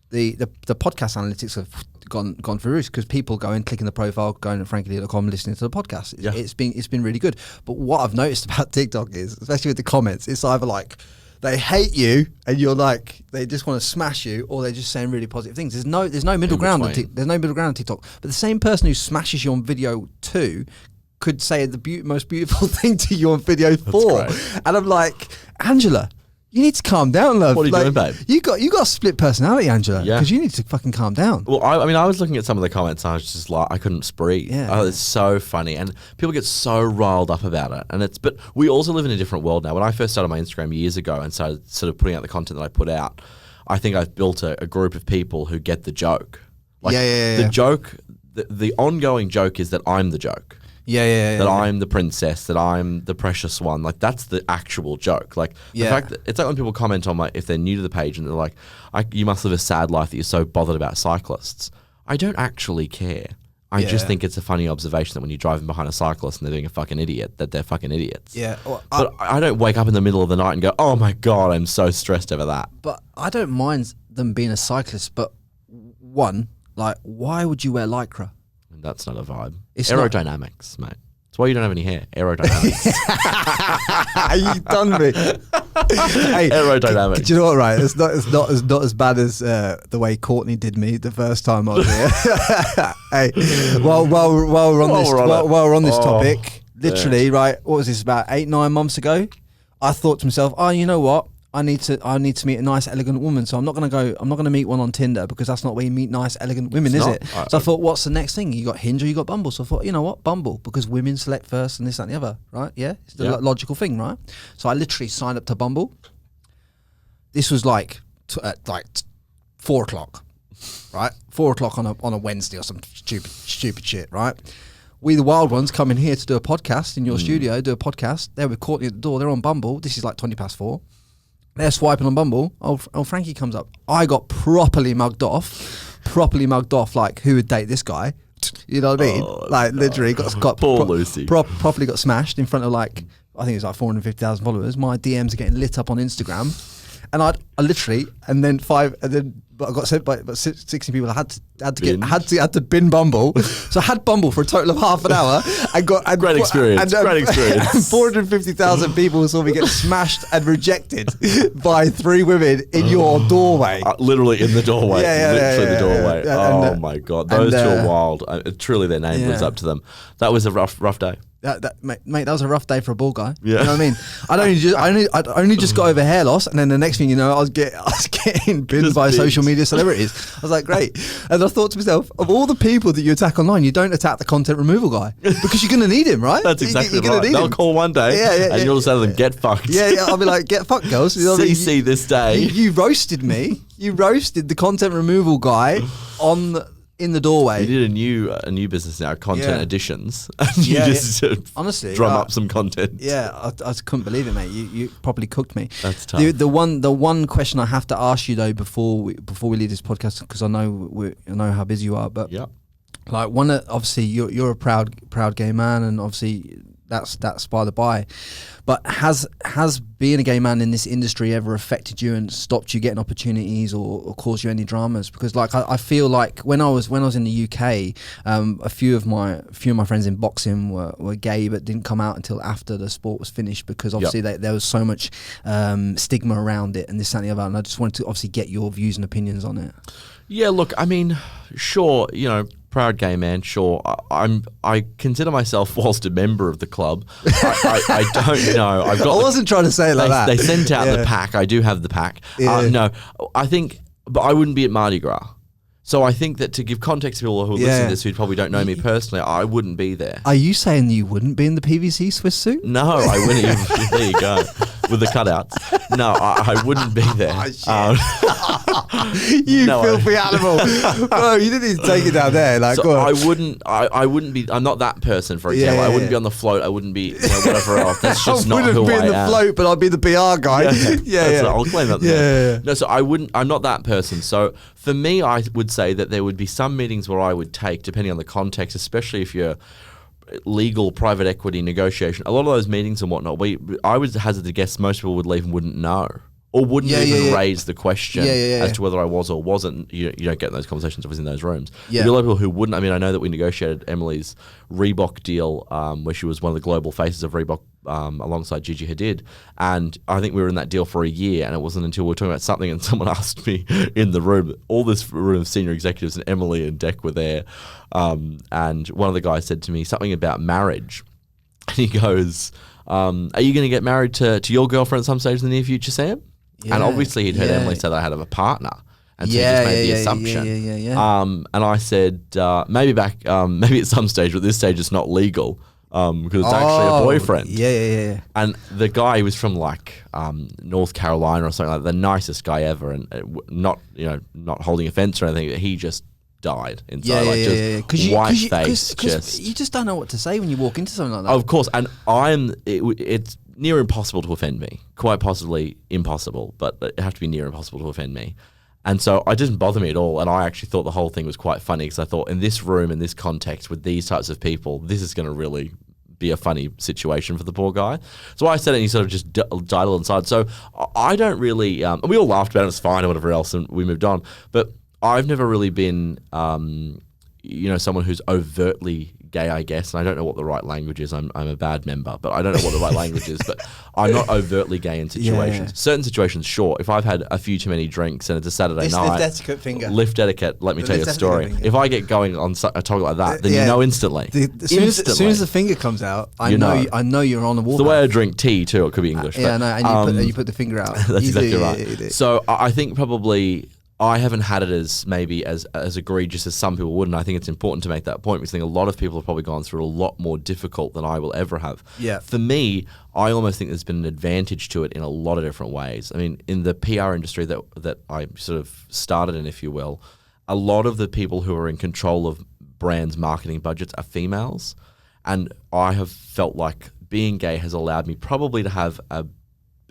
B: the podcast analytics have gone through roost because people go and clicking the profile, going to frankie.com, listening to the podcast. It's been really good. But what I've noticed about TikTok is, especially with the comments, it's either like they hate you and you're like they just want to smash you, or they're just saying really positive things. There's no middle ground on there's no middle ground on TikTok. But the same person who smashes you on video 2 could say the most beautiful thing to you on video 4. And I'm like, Angela, you need to calm down, love.
C: What are you doing, babe?
B: You got a split personality, Angela. Because you need to fucking calm down.
C: Well, I mean, I was looking at some of the comments and I was just like, I couldn't breathe. It's so funny, and people get so riled up about it. But we also live in a different world now. When I first started my Instagram years ago and started sort of putting out the content that I put out, I think I've built a group of people who get the joke. Like the joke, the ongoing joke is that I'm the joke. That I'm the princess, that I'm the precious one. Like, that's the actual joke. Like, the fact that it's like when people comment on if they're new to the page and they're like, you must live a sad life that you're so bothered about cyclists. I don't actually care. I just think it's a funny observation that when you're driving behind a cyclist and they're doing a fucking idiot, that they're fucking idiots. But I don't wake up in the middle of the night and go, oh my God, I'm so stressed over that.
B: But I don't mind them being a cyclist, but one, like, why would you wear Lycra?
C: That's not a vibe.
B: It's
C: aerodynamics, mate. That's why you don't have any hair. Aerodynamics.
B: You done me. Hey,
C: aerodynamics.
B: Do you know what? Right, it's not as bad as the way Courtney did me the first time I was here. Hey, while we're on this topic, literally, right? What was this, about 8-9 months ago? I thought to myself, oh, you know what? I need to meet a nice, elegant woman. So I'm not gonna meet one on Tinder, because that's not where you meet nice, elegant women, is it? So I thought, what's the next thing? You got Hinge or you got Bumble? So I thought, you know what, Bumble, because women select first and this, that, and the other, right? Yeah, it's the logical thing, right? So I literally signed up to Bumble. This was like 4 o'clock, right? 4 o'clock on a Wednesday or some stupid shit, right? We the wild ones come in here to do a podcast in your studio, do a podcast. They're with Courtney at the door. They're on Bumble. This is like 4:20. They're swiping on Bumble. Oh, Frankie comes up. I got properly mugged off. Like, who would date this guy? You know what I mean? Literally got
C: poor Lucy.
B: Properly got smashed in front of, like, I think it was like 450,000 followers. My DMs are getting lit up on Instagram, and I literally, but I got sent by 16 people. I had to bin Bumble. So I had Bumble for a total of half an hour.
C: Great experience. Great experience.
B: And 450,000 people saw me get smashed and rejected by 3 women in your doorway.
C: Literally in the doorway. The doorway. Oh my God, those two are wild. Truly, their name lives up to them. That was a rough day.
B: Mate, that was a rough day for a ball guy. You know what I mean? I'd only just got over hair loss, and then the next thing you know, I was getting binned by social media celebrities. I was like, great. And I thought to myself, of all the people that you attack online, you don't attack the content removal guy, because you're going to need him, right?
C: That's exactly right. They'll call one day, and you'll say to them, get fucked.
B: I'll be like, get fucked, girls. You know,
C: CC this day.
B: You roasted me. You roasted the content removal guy in the doorway.
C: You did a new business now, content additions. You just
B: honestly
C: drum up some content.
B: Yeah, I couldn't believe it, mate. You properly cooked me.
C: That's tough.
B: The one question I have to ask you though before we leave this podcast, because I know how busy you are, but like, obviously you're a proud gay man, and obviously that's by the by. But has being a gay man in this industry ever affected you and stopped you getting opportunities or caused you any dramas? Because like I feel like when I was in the UK, a few of my friends in boxing were gay but didn't come out until after the sport was finished, because obviously there was so much stigma around it and this, that, and the other. And I just wanted to obviously get your views and opinions on it.
C: Yeah, look, I mean, sure, proud gay man, sure. I consider myself, whilst a member of the club, I don't know. I
B: wasn't trying to say it like that.
C: They sent out the pack. I do have the pack. No, I think, but I wouldn't be at Mardi Gras. So I think that to give context to people who are listening to this who probably don't know me personally, I wouldn't be there.
B: Are you saying you wouldn't be in the PVC Swiss suit?
C: No, I wouldn't. There you go. With the cutouts. No, I wouldn't be there.
B: You filthy animal. Bro, you didn't even take it down there. Like,
C: so I wouldn't be, I'm not that person, for example. I wouldn't be on the float. I wouldn't be whatever else. That's just not who I am.
B: I wouldn't be in the float, but I'd be the PR guy.
C: I'll claim that. Yeah. No, so I'm not that person. So for me, I would say that there would be some meetings where I would take, depending on the context, especially if you're legal private equity negotiation, a lot of those meetings and whatnot, I would hazard to guess most people would leave and wouldn't know. Or wouldn't even raise the question as to whether I was or wasn't. You don't get those conversations obviously in those rooms. There'd be a lot of people who wouldn't. I mean, I know that we negotiated Emily's Reebok deal where she was one of the global faces of Reebok alongside Gigi Hadid. And I think we were in that deal for a year, and it wasn't until we were talking about something and someone asked me in the room, all this room of senior executives, and Emily and Dec were there. And one of the guys said to me something about marriage. And he goes, are you going to get married to your girlfriend at some stage in the near future, Sam? Yeah, and obviously he'd heard Emily say that I had a partner. And so he just made the assumption. And I said, maybe at some stage, but at this stage it's not legal because it's actually a boyfriend.
B: Yeah.
C: And the guy was from like North Carolina or something like that, the nicest guy ever, and not holding offense or anything. He just died inside, white-faced.
B: You just don't know what to say when you walk into something like that.
C: Of course, and it's near impossible to offend me. Quite possibly impossible, but it have to be near impossible to offend me. And so it didn't bother me at all, and I actually thought the whole thing was quite funny because I thought in this room, in this context, with these types of people, this is going to really be a funny situation for the poor guy. So I said it and he sort of just died inside. So I don't really, we all laughed about it, it was fine or whatever else, and we moved on. But I've never really been, someone who's overtly gay, I guess, and I don't know what the right language is. I'm a bad member, but I don't know what the right language is. But I'm not overtly gay in situations. Certain situations, sure. If I've had a few too many drinks and it's a Saturday night, lift etiquette. Let me tell you a story. If I get going on a topic like that, then you know instantly.
B: As soon as the finger comes out, I know you're on the wall.
C: The way I drink tea too. It could be English.
B: And you put the finger out.
C: That's exactly right. So I think probably I haven't had it as maybe as egregious as some people would, and I think it's important to make that point because I think a lot of people have probably gone through a lot more difficult than I will ever have.
B: Yeah.
C: For me, I almost think there's been an advantage to it in a lot of different ways. I mean, in the PR industry that I sort of started in, if you will, a lot of the people who are in control of brands' marketing budgets are females, and I have felt like being gay has allowed me probably to have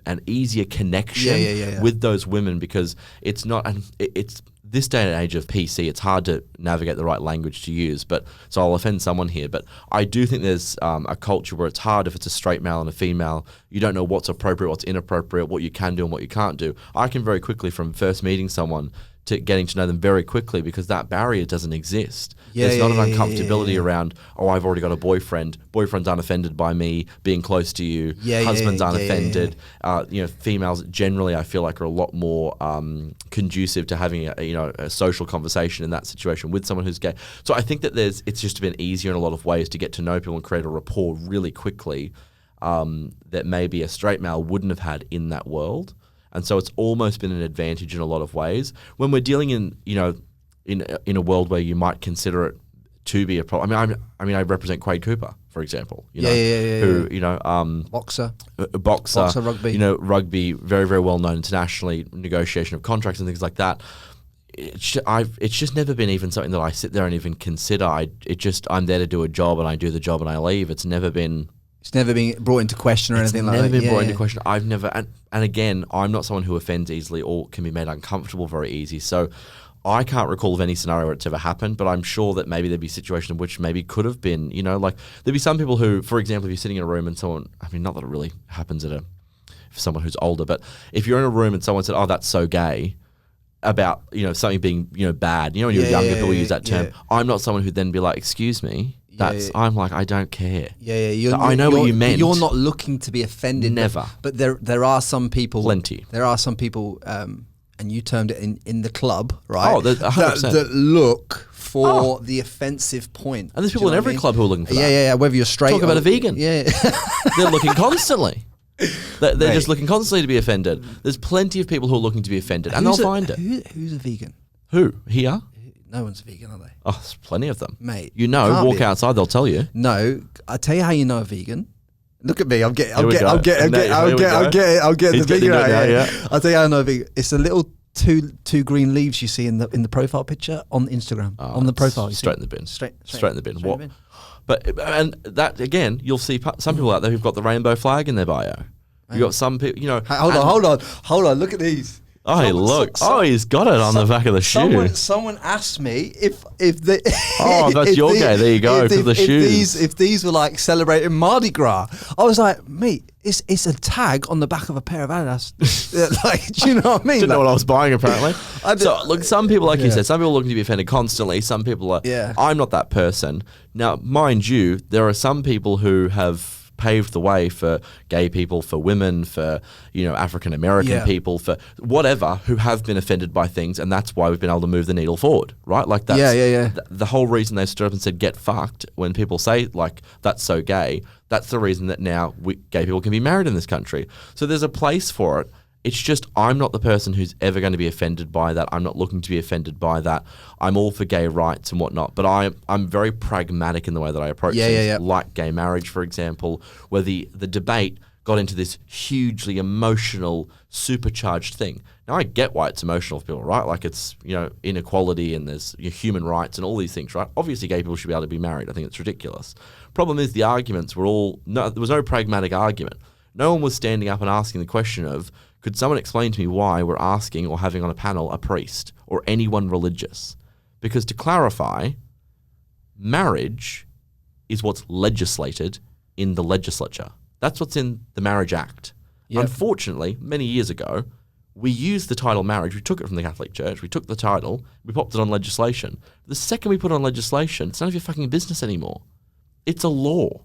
C: an easier connection with those women because it's not, and it's this day and age of PC, it's hard to navigate the right language to use, but so I'll offend someone here, but I do think there's a culture where it's hard if it's a straight male and a female, you don't know what's appropriate, what's inappropriate, what you can do and what you can't do. I can very quickly, from first meeting someone to getting to know them very quickly, because that barrier doesn't exist. There's not an uncomfortability around, I've already got a boyfriend. Boyfriends aren't offended by me being close to you. Husbands aren't offended. Females generally, I feel like, are a lot more conducive to having a social conversation in that situation with someone who's gay. So I think that it's just been easier in a lot of ways to get to know people and create a rapport really quickly that maybe a straight male wouldn't have had in that world. And so it's almost been an advantage in a lot of ways. When we're dealing in a world where you might consider it to be a problem. I mean, I represent Quade Cooper, for example. Who
B: boxer,
C: rugby. Rugby, very very well known internationally. Negotiation of contracts and things like that. It's just never been even something that I sit there and even consider. I'm there to do a job and I do the job and I leave. It's never been brought into question or anything like that. It's never been brought into question. I've never, and again, I'm not someone who offends easily or can be made uncomfortable very easy. So I can't recall of any scenario where it's ever happened, but I'm sure that maybe there'd be a situation in which maybe could have been, like there'd be some people who, for example, if you're sitting in a room and someone, I mean, not that it really happens for someone who's older, but if you're in a room and someone said, oh, that's so gay, about, something being, bad, when you're younger, people use that term. I'm not someone who'd then be like, excuse me. I'm like, I don't care. I know what you meant.
B: You're not looking to be offended.
C: Never.
B: But there are some people.
C: Plenty.
B: There are some people and you termed it in the club, right?
C: Oh, 100%.
B: That look for the offensive point.
C: And there's people in every club who are looking for that.
B: Yeah. Whether you're straight,
C: Talk about a vegan.
B: Yeah.
C: They're looking constantly. They're just looking constantly to be offended. There's plenty of people who are looking to be offended, and they'll find it.
B: Who's a vegan?
C: Who? Here?
B: No one's a vegan, are they?
C: Oh, there's plenty of them.
B: Mate,
C: You know,
B: can't
C: walk
B: be.
C: outside, they'll tell you.
B: No, I tell you how you know a vegan. Look at me. I'll get
C: Here we go.
B: the vegan
C: getting
B: out.
C: it now,
B: Yeah.
C: yeah.
B: I'll tell you how I know a vegan. It's the little two green leaves you see in the profile picture on Instagram. On the profile.
C: Straight in the bin.
B: Straight
C: in the bin.
B: straight in
C: What?
B: the bin.
C: But and that again, you'll see some people out there who've got the rainbow flag in their bio. You got some people, you know.
B: Hold on. Look at these.
C: Oh, hey, look. He's got it on the back of the shoe.
B: Someone asked me if they.
C: Oh, that's your gay. There you go, because of the shoes.
B: If these were like celebrating Mardi Gras, I was like, mate, it's a tag on the back of a pair of Adidas. Like, do you know what I mean?
C: Didn't know
B: Like,
C: what I was buying, apparently. So, look, some people, like you
B: Yeah.
C: said, some people are looking to be offended constantly. Some people are,
B: Yeah.
C: I'm not that person. Now, mind you, there are some people who have paved the way for gay people, for women, for, you know, African American
B: Yeah.
C: people, for whatever, who have been offended by things, and that's why we've been able to move the needle forward, right? Like that's
B: Yeah.
C: The whole reason they stood up and said "get fucked" when people say like that's so gay. That's the reason that now gay people can be married in this country. So there's a place for it. It's just I'm not the person who's ever going to be offended by that. I'm not looking to be offended by that. I'm all for gay rights and whatnot, but I'm very pragmatic in the way that I approach things, like gay marriage, for example, where the debate got into this hugely emotional, supercharged thing. Now, I get why it's emotional for people, right? Like it's, you know, inequality and there's human rights and all these things, right? Obviously, gay people should be able to be married. I think it's ridiculous. Problem is the arguments were there was no pragmatic argument. No one was standing up and asking the question of, could someone explain to me why we're asking or having on a panel a priest or anyone religious? Because to clarify, marriage is what's legislated in the legislature. That's what's in the Marriage Act.
B: Yep.
C: Unfortunately, many years ago, we used the title marriage. We took it from the Catholic Church. We took the title. We popped it on legislation. The second we put it on legislation, it's none of your fucking business anymore. It's a law.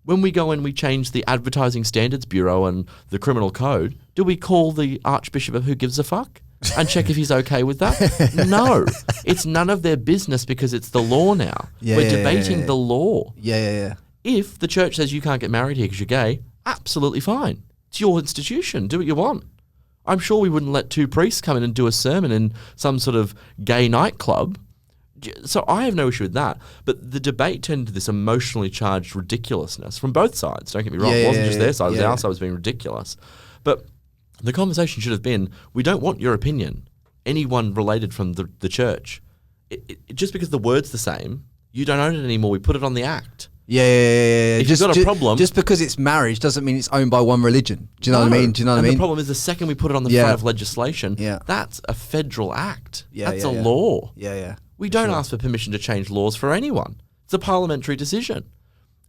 C: When we go and we change the Advertising Standards Bureau and the Criminal Code, do we call the Archbishop of Who Gives a Fuck and check if he's okay with that? No. It's none of their business because it's the law now. We're debating the law.
B: Yeah.
C: If the church says you can't get married here because you're gay, absolutely fine. It's your institution. Do what you want. I'm sure we wouldn't let two priests come in and do a sermon in some sort of gay nightclub. So I have no issue with that. But the debate turned into this emotionally charged ridiculousness from both sides. Don't get me wrong. It wasn't just their side. It was our side was being ridiculous. But the conversation should have been, we don't want your opinion. Anyone related from the church. Just because the word's the same, you don't own it anymore. We put it on the act.
B: Yeah.
C: If you've got a problem...
B: Just because it's marriage doesn't mean it's owned by one religion. Do you know what I mean?
C: And the problem is the second we put it on the front of legislation, that's a federal act. That's a law.
B: Yeah.
C: We don't ask for permission to change laws for anyone. It's a parliamentary decision.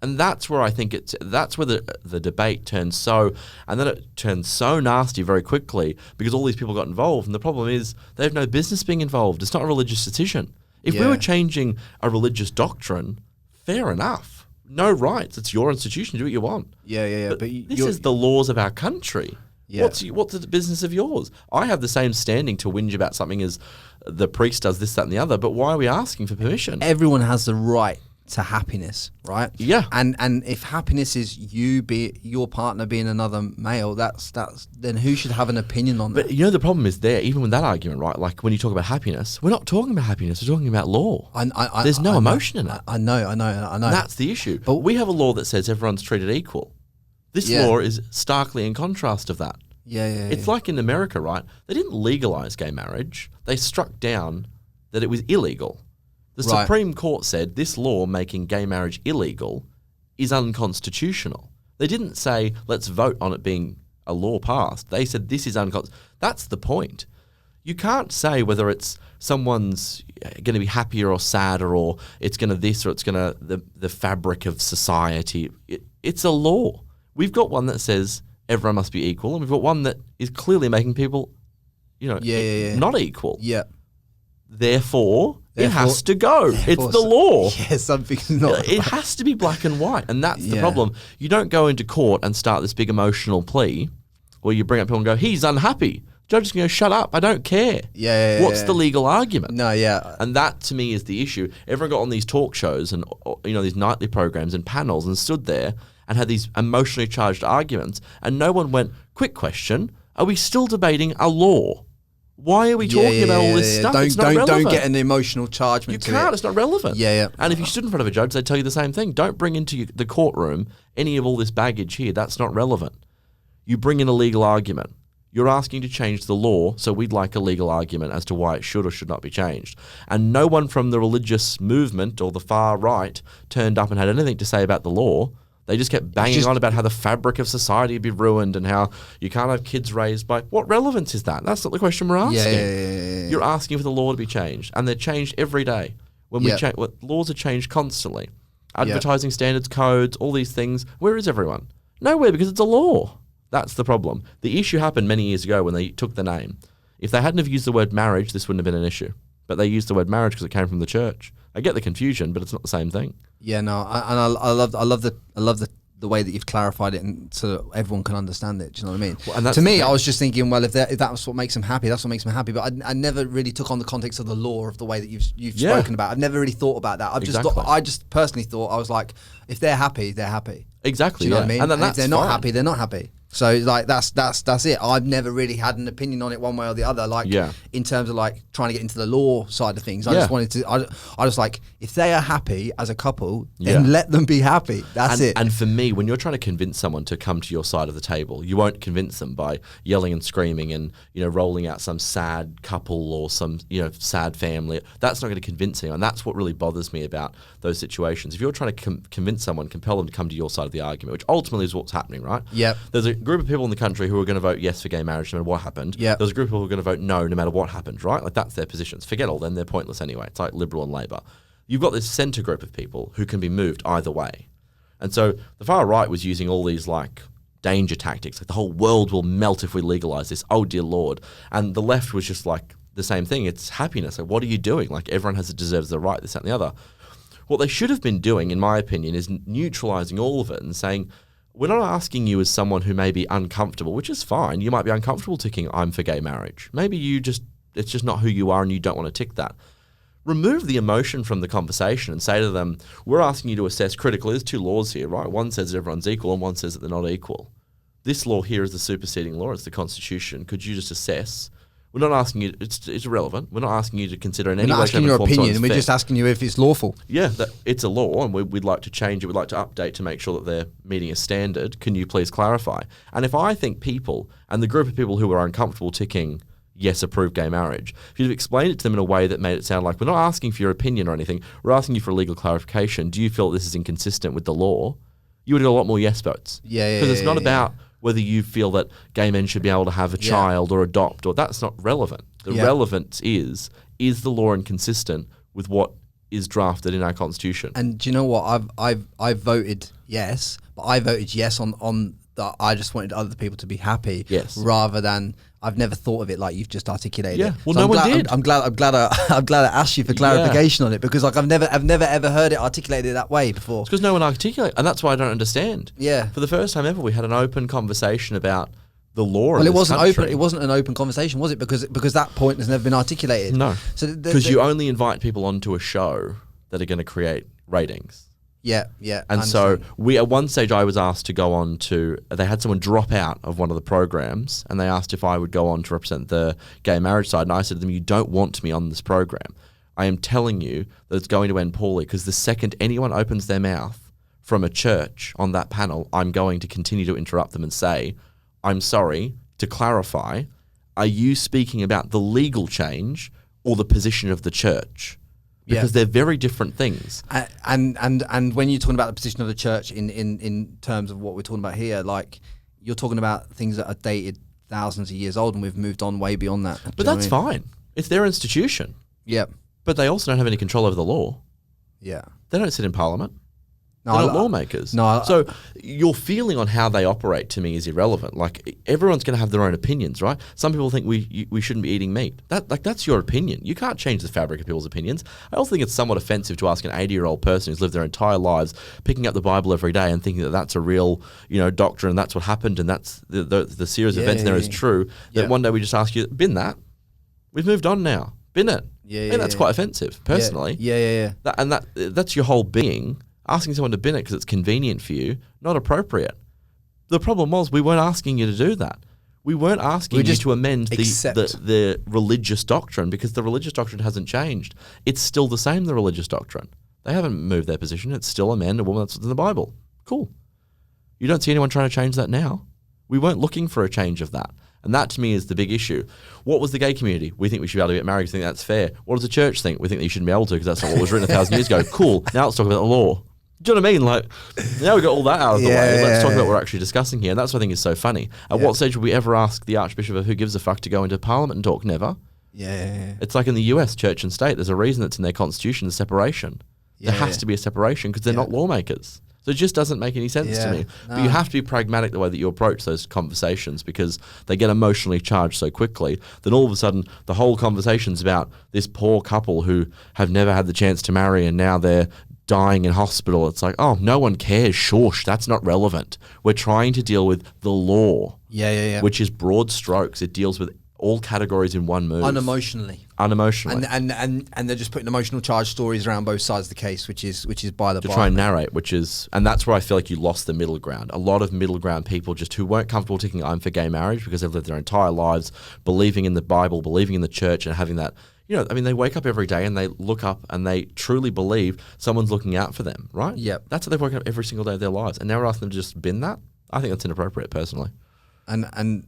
C: And that's where I think that's where the debate turns and then it turns so nasty very quickly because all these people got involved. And the problem is they have no business being involved. It's not a religious decision. If we were changing a religious doctrine, fair enough. No rights. It's your institution. Do what you want.
B: Yeah.
C: But this is the laws of our country.
B: Yeah.
C: What's the business of yours? I have the same standing to whinge about something as the priest does this, that, and the other. But why are we asking for permission?
B: Everyone has the right to happiness, right?
C: Yeah.
B: And if happiness is your partner being another male, that's then who should have an opinion on that?
C: But you know the problem is there, even with that argument, right? Like when you talk about happiness, we're not talking about happiness. We're talking about law. There's no emotion in it.
B: I know.
C: That's the issue. But we have a law that says everyone's treated equal. This law is starkly in contrast of that.
B: Yeah.
C: It's like in America, right? They didn't legalize gay marriage. They struck down that it was illegal. The Supreme Court said this law making gay marriage illegal is unconstitutional. They didn't say, let's vote on it being a law passed. They said this is unconstitutional. That's the point. You can't say whether it's someone's going to be happier or sadder or it's going to this or it's going to the fabric of society. It's a law. We've got one that says everyone must be equal and we've got one that is clearly making people, not equal.
B: Yeah.
C: Therefore, it has to go. It's the law.
B: Yeah, something's not.
C: It has to be black and white, and that's the problem. You don't go into court and start this big emotional plea where you bring up people and go, he's unhappy. Judges can go, shut up, I don't care. What's the legal argument?
B: No, yeah.
C: And that, to me, is the issue. Everyone got on these talk shows and, these nightly programs and panels and stood there and had these emotionally charged arguments, and no one went, quick question, are we still debating a law? Why are we talking about all this stuff? It's not relevant.
B: Don't get an emotional chargement
C: You can't. It's not relevant.
B: Yeah.
C: And if you stood in front of a judge, they'd tell you the same thing. Don't bring into the courtroom any of all this baggage here. That's not relevant. You bring in a legal argument. You're asking to change the law, so we'd like a legal argument as to why it should or should not be changed. And no one from the religious movement or the far right turned up and had anything to say about the law. They just kept banging on about how the fabric of society would be ruined and how you can't have kids raised by... What relevance is that? That's not the question we're asking.
B: Yeah.
C: You're asking for the law to be changed, and they're changed every day. Laws are changed constantly. Advertising standards, codes, all these things. Where is everyone? Nowhere, because it's a law. That's the problem. The issue happened many years ago when they took the name. If they hadn't have used the word marriage, this wouldn't have been an issue. But they used the word marriage because it came from the church. I get the confusion, but it's not the same thing.
B: Yeah, no, I love the way that you've clarified it, and so that everyone can understand it. Do you know what I mean?
C: Well, and
B: to me, I was just thinking, well, if that's what makes them happy, that's what makes them happy. But I never really took on the context of the law of the way that you've spoken about. I've never really thought about that. I just personally thought, I was like, if they're happy, they're happy.
C: Exactly.
B: Do you know what I mean?
C: And then
B: if they're not happy, they're not happy. So like that's it. I've never really had an opinion on it one way or the other. Like in terms of like trying to get into the law side of things. I just wanted to. I was like, if they are happy as a couple, then let them be happy. That's it.
C: And for me, when you're trying to convince someone to come to your side of the table, you won't convince them by yelling and screaming and rolling out some sad couple or some sad family. That's not going to convince anyone. That's what really bothers me about those situations. If you're trying to convince someone, compel them to come to your side of the argument, which ultimately is what's happening, right?
B: Yep.
C: There's a group of people in the country who are going to vote yes for gay marriage no matter what happened.
B: Yep.
C: There's a group of people who are going to vote no matter what happened, right? Like that's their positions. Forget all them, they're pointless anyway. It's like Liberal and Labor. You've got this centre group of people who can be moved either way. And so the far right was using all these like danger tactics, like the whole world will melt if we legalise this, oh dear Lord. And the left was just like the same thing. It's happiness. Like what are you doing? Like everyone deserves the right, this, that and the other. What they should have been doing, in my opinion, is neutralising all of it and saying, we're not asking you as someone who may be uncomfortable, which is fine. You might be uncomfortable ticking I'm for gay marriage. Maybe it's just not who you are and you don't want to tick that. Remove the emotion from the conversation and say to them, we're asking you to assess critically. There's two laws here, right? One says that everyone's equal and one says that they're not equal. This law here is the superseding law. It's the Constitution. Could you just assess? We're not asking you, it's irrelevant. We're not asking you to consider in any way, shape, or form.
B: We're not asking your opinion, we're just asking you if it's lawful.
C: Yeah, it's a law and we'd like to change it. We'd like to update to make sure that they're meeting a standard. Can you please clarify? And if I think people, and the group of people who are uncomfortable ticking, yes, approve gay marriage, if you'd have explained it to them in a way that made it sound like we're not asking for your opinion or anything, we're asking you for a legal clarification. Do you feel that this is inconsistent with the law? You would get a lot more yes votes.
B: Yeah.
C: Because it's not about whether you feel that gay men should be able to have a child or adopt, or that's not relevant. The relevance is the law inconsistent with what is drafted in our Constitution?
B: And do you know what? I've voted yes, but I voted yes on that. I just wanted other people to be happy, rather than I've never thought of it like you've just articulated.
C: Yeah, well,
B: so
C: no one did.
B: I'm glad I asked you for clarification on it, because like I've never ever heard it articulated that way before.
C: It's because no one articulated, and that's why I don't understand.
B: Yeah.
C: For the first time ever, we had an open conversation about the law.
B: Well,
C: in
B: it
C: this
B: wasn't
C: country.
B: open. It wasn't an open conversation, was it? Because that point has never been articulated.
C: No.
B: So
C: because you only invite people onto a show that are going to create ratings.
B: Yeah.
C: And so at one stage I was asked to go on to, they had someone drop out of one of the programs and they asked if I would go on to represent the gay marriage side. And I said to them, you don't want me on this program. I am telling you that it's going to end poorly, because the second anyone opens their mouth from a church on that panel, I'm going to continue to interrupt them and say, I'm sorry, to clarify, are you speaking about the legal change or the position of the church? Because they're very different things.
B: And when you're talking about the position of the church in terms of what we're talking about here, like you're talking about things that are dated thousands of years old, and we've moved on way beyond that.
C: But that's fine. It's their institution.
B: Yeah.
C: But they also don't have any control over the law.
B: Yeah.
C: They don't sit in Parliament. They're not lawmakers. So your feeling on how they operate to me is irrelevant. Like, everyone's going to have their own opinions, right? Some people think we shouldn't be eating meat. That's your opinion. You can't change the fabric of people's opinions. I also think it's somewhat offensive to ask an 80-year-old person who's lived their entire lives picking up the Bible every day and thinking that that's a real, doctrine, and that's what happened, and that's the series of events in there is true. That one day we just ask you, bin that. We've moved on now. Bin it. That's quite offensive, personally. That's your whole being. Asking someone to bin it because it's convenient for you, not appropriate. The problem was we weren't asking you to do that. We weren't asking you to amend the religious doctrine, because the religious doctrine hasn't changed. It's still the same, the religious doctrine. They haven't moved their position. It's still a man and a woman. That's what's in the Bible. Cool. You don't see anyone trying to change that now. We weren't looking for a change of that. And that, to me, is the big issue. What was the gay community? We think we should be able to get married. We think that's fair. What does the church think? We think that you shouldn't be able to, because that's not what was written 1,000 years ago. Cool. Now let's talk about the law. Do you know what I mean? Like, now we've got all that out of the way. Let's talk about what we're actually discussing here. And that's what I think is so funny. At what stage would we ever ask the Archbishop of Who Gives a Fuck to go into Parliament and talk? Never. It's like in the US, church and state. There's a reason that's in their constitution, the separation. There has to be a separation because they're not lawmakers. So it just doesn't make any sense to me. No. But you have to be pragmatic the way that you approach those conversations, because they get emotionally charged so quickly. Then all of a sudden, the whole conversation's about this poor couple who have never had the chance to marry and now they're dying in hospital. It's like, oh, no one cares. Shush, that's not relevant. We're trying to deal with the law, which is broad strokes. It deals with all categories in one move. Unemotionally.
B: And they're just putting emotional charge stories around both sides of the case, which is by the
C: to try and narrate, and that's where I feel like you lost the middle ground. A lot of middle ground people just who weren't comfortable taking I'm for gay marriage because they've lived their entire lives believing in the Bible, believing in the church, and having that. They wake up every day and they look up and they truly believe someone's looking out for them, right?
B: Yep.
C: That's what they've woken up every single day of their lives. And now we're asking them to just bin that? I think that's inappropriate, personally.
B: And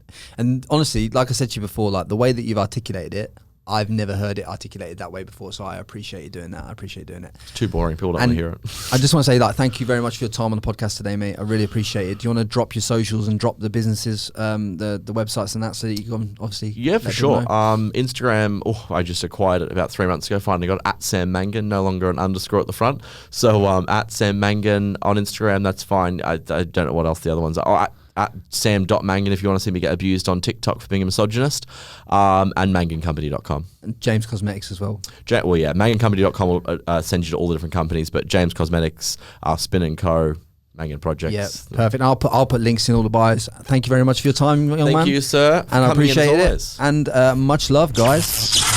B: honestly, like I said to you before, like the way that you've articulated it, I've never heard it articulated that way before, so I appreciate you doing that. I appreciate doing it.
C: It's too boring. People don't want to hear it.
B: I just want to say that thank you very much for your time on the podcast today, mate. I really appreciate it. Do you want to drop your socials and drop the businesses, the websites and that, so that you can obviously...
C: Yeah, for sure. Instagram, I just acquired it about 3 months ago. Finally got at Sam Mangan, no longer an underscore at the front. So at Sam Mangan on Instagram, that's fine. I don't know what else the other ones are. At sam.mangan if you want to see me get abused on TikTok for being a misogynist, and mangancompany.com.
B: And James Cosmetics as well.
C: Mangancompany.com will send you to all the different companies, but James Cosmetics, Spin & Co., Mangan Projects.
B: Yeah, perfect. I'll put links in all the bios. Thank you very much for your time, young man.
C: Thank you, sir.
B: And I appreciate it. And much love, guys.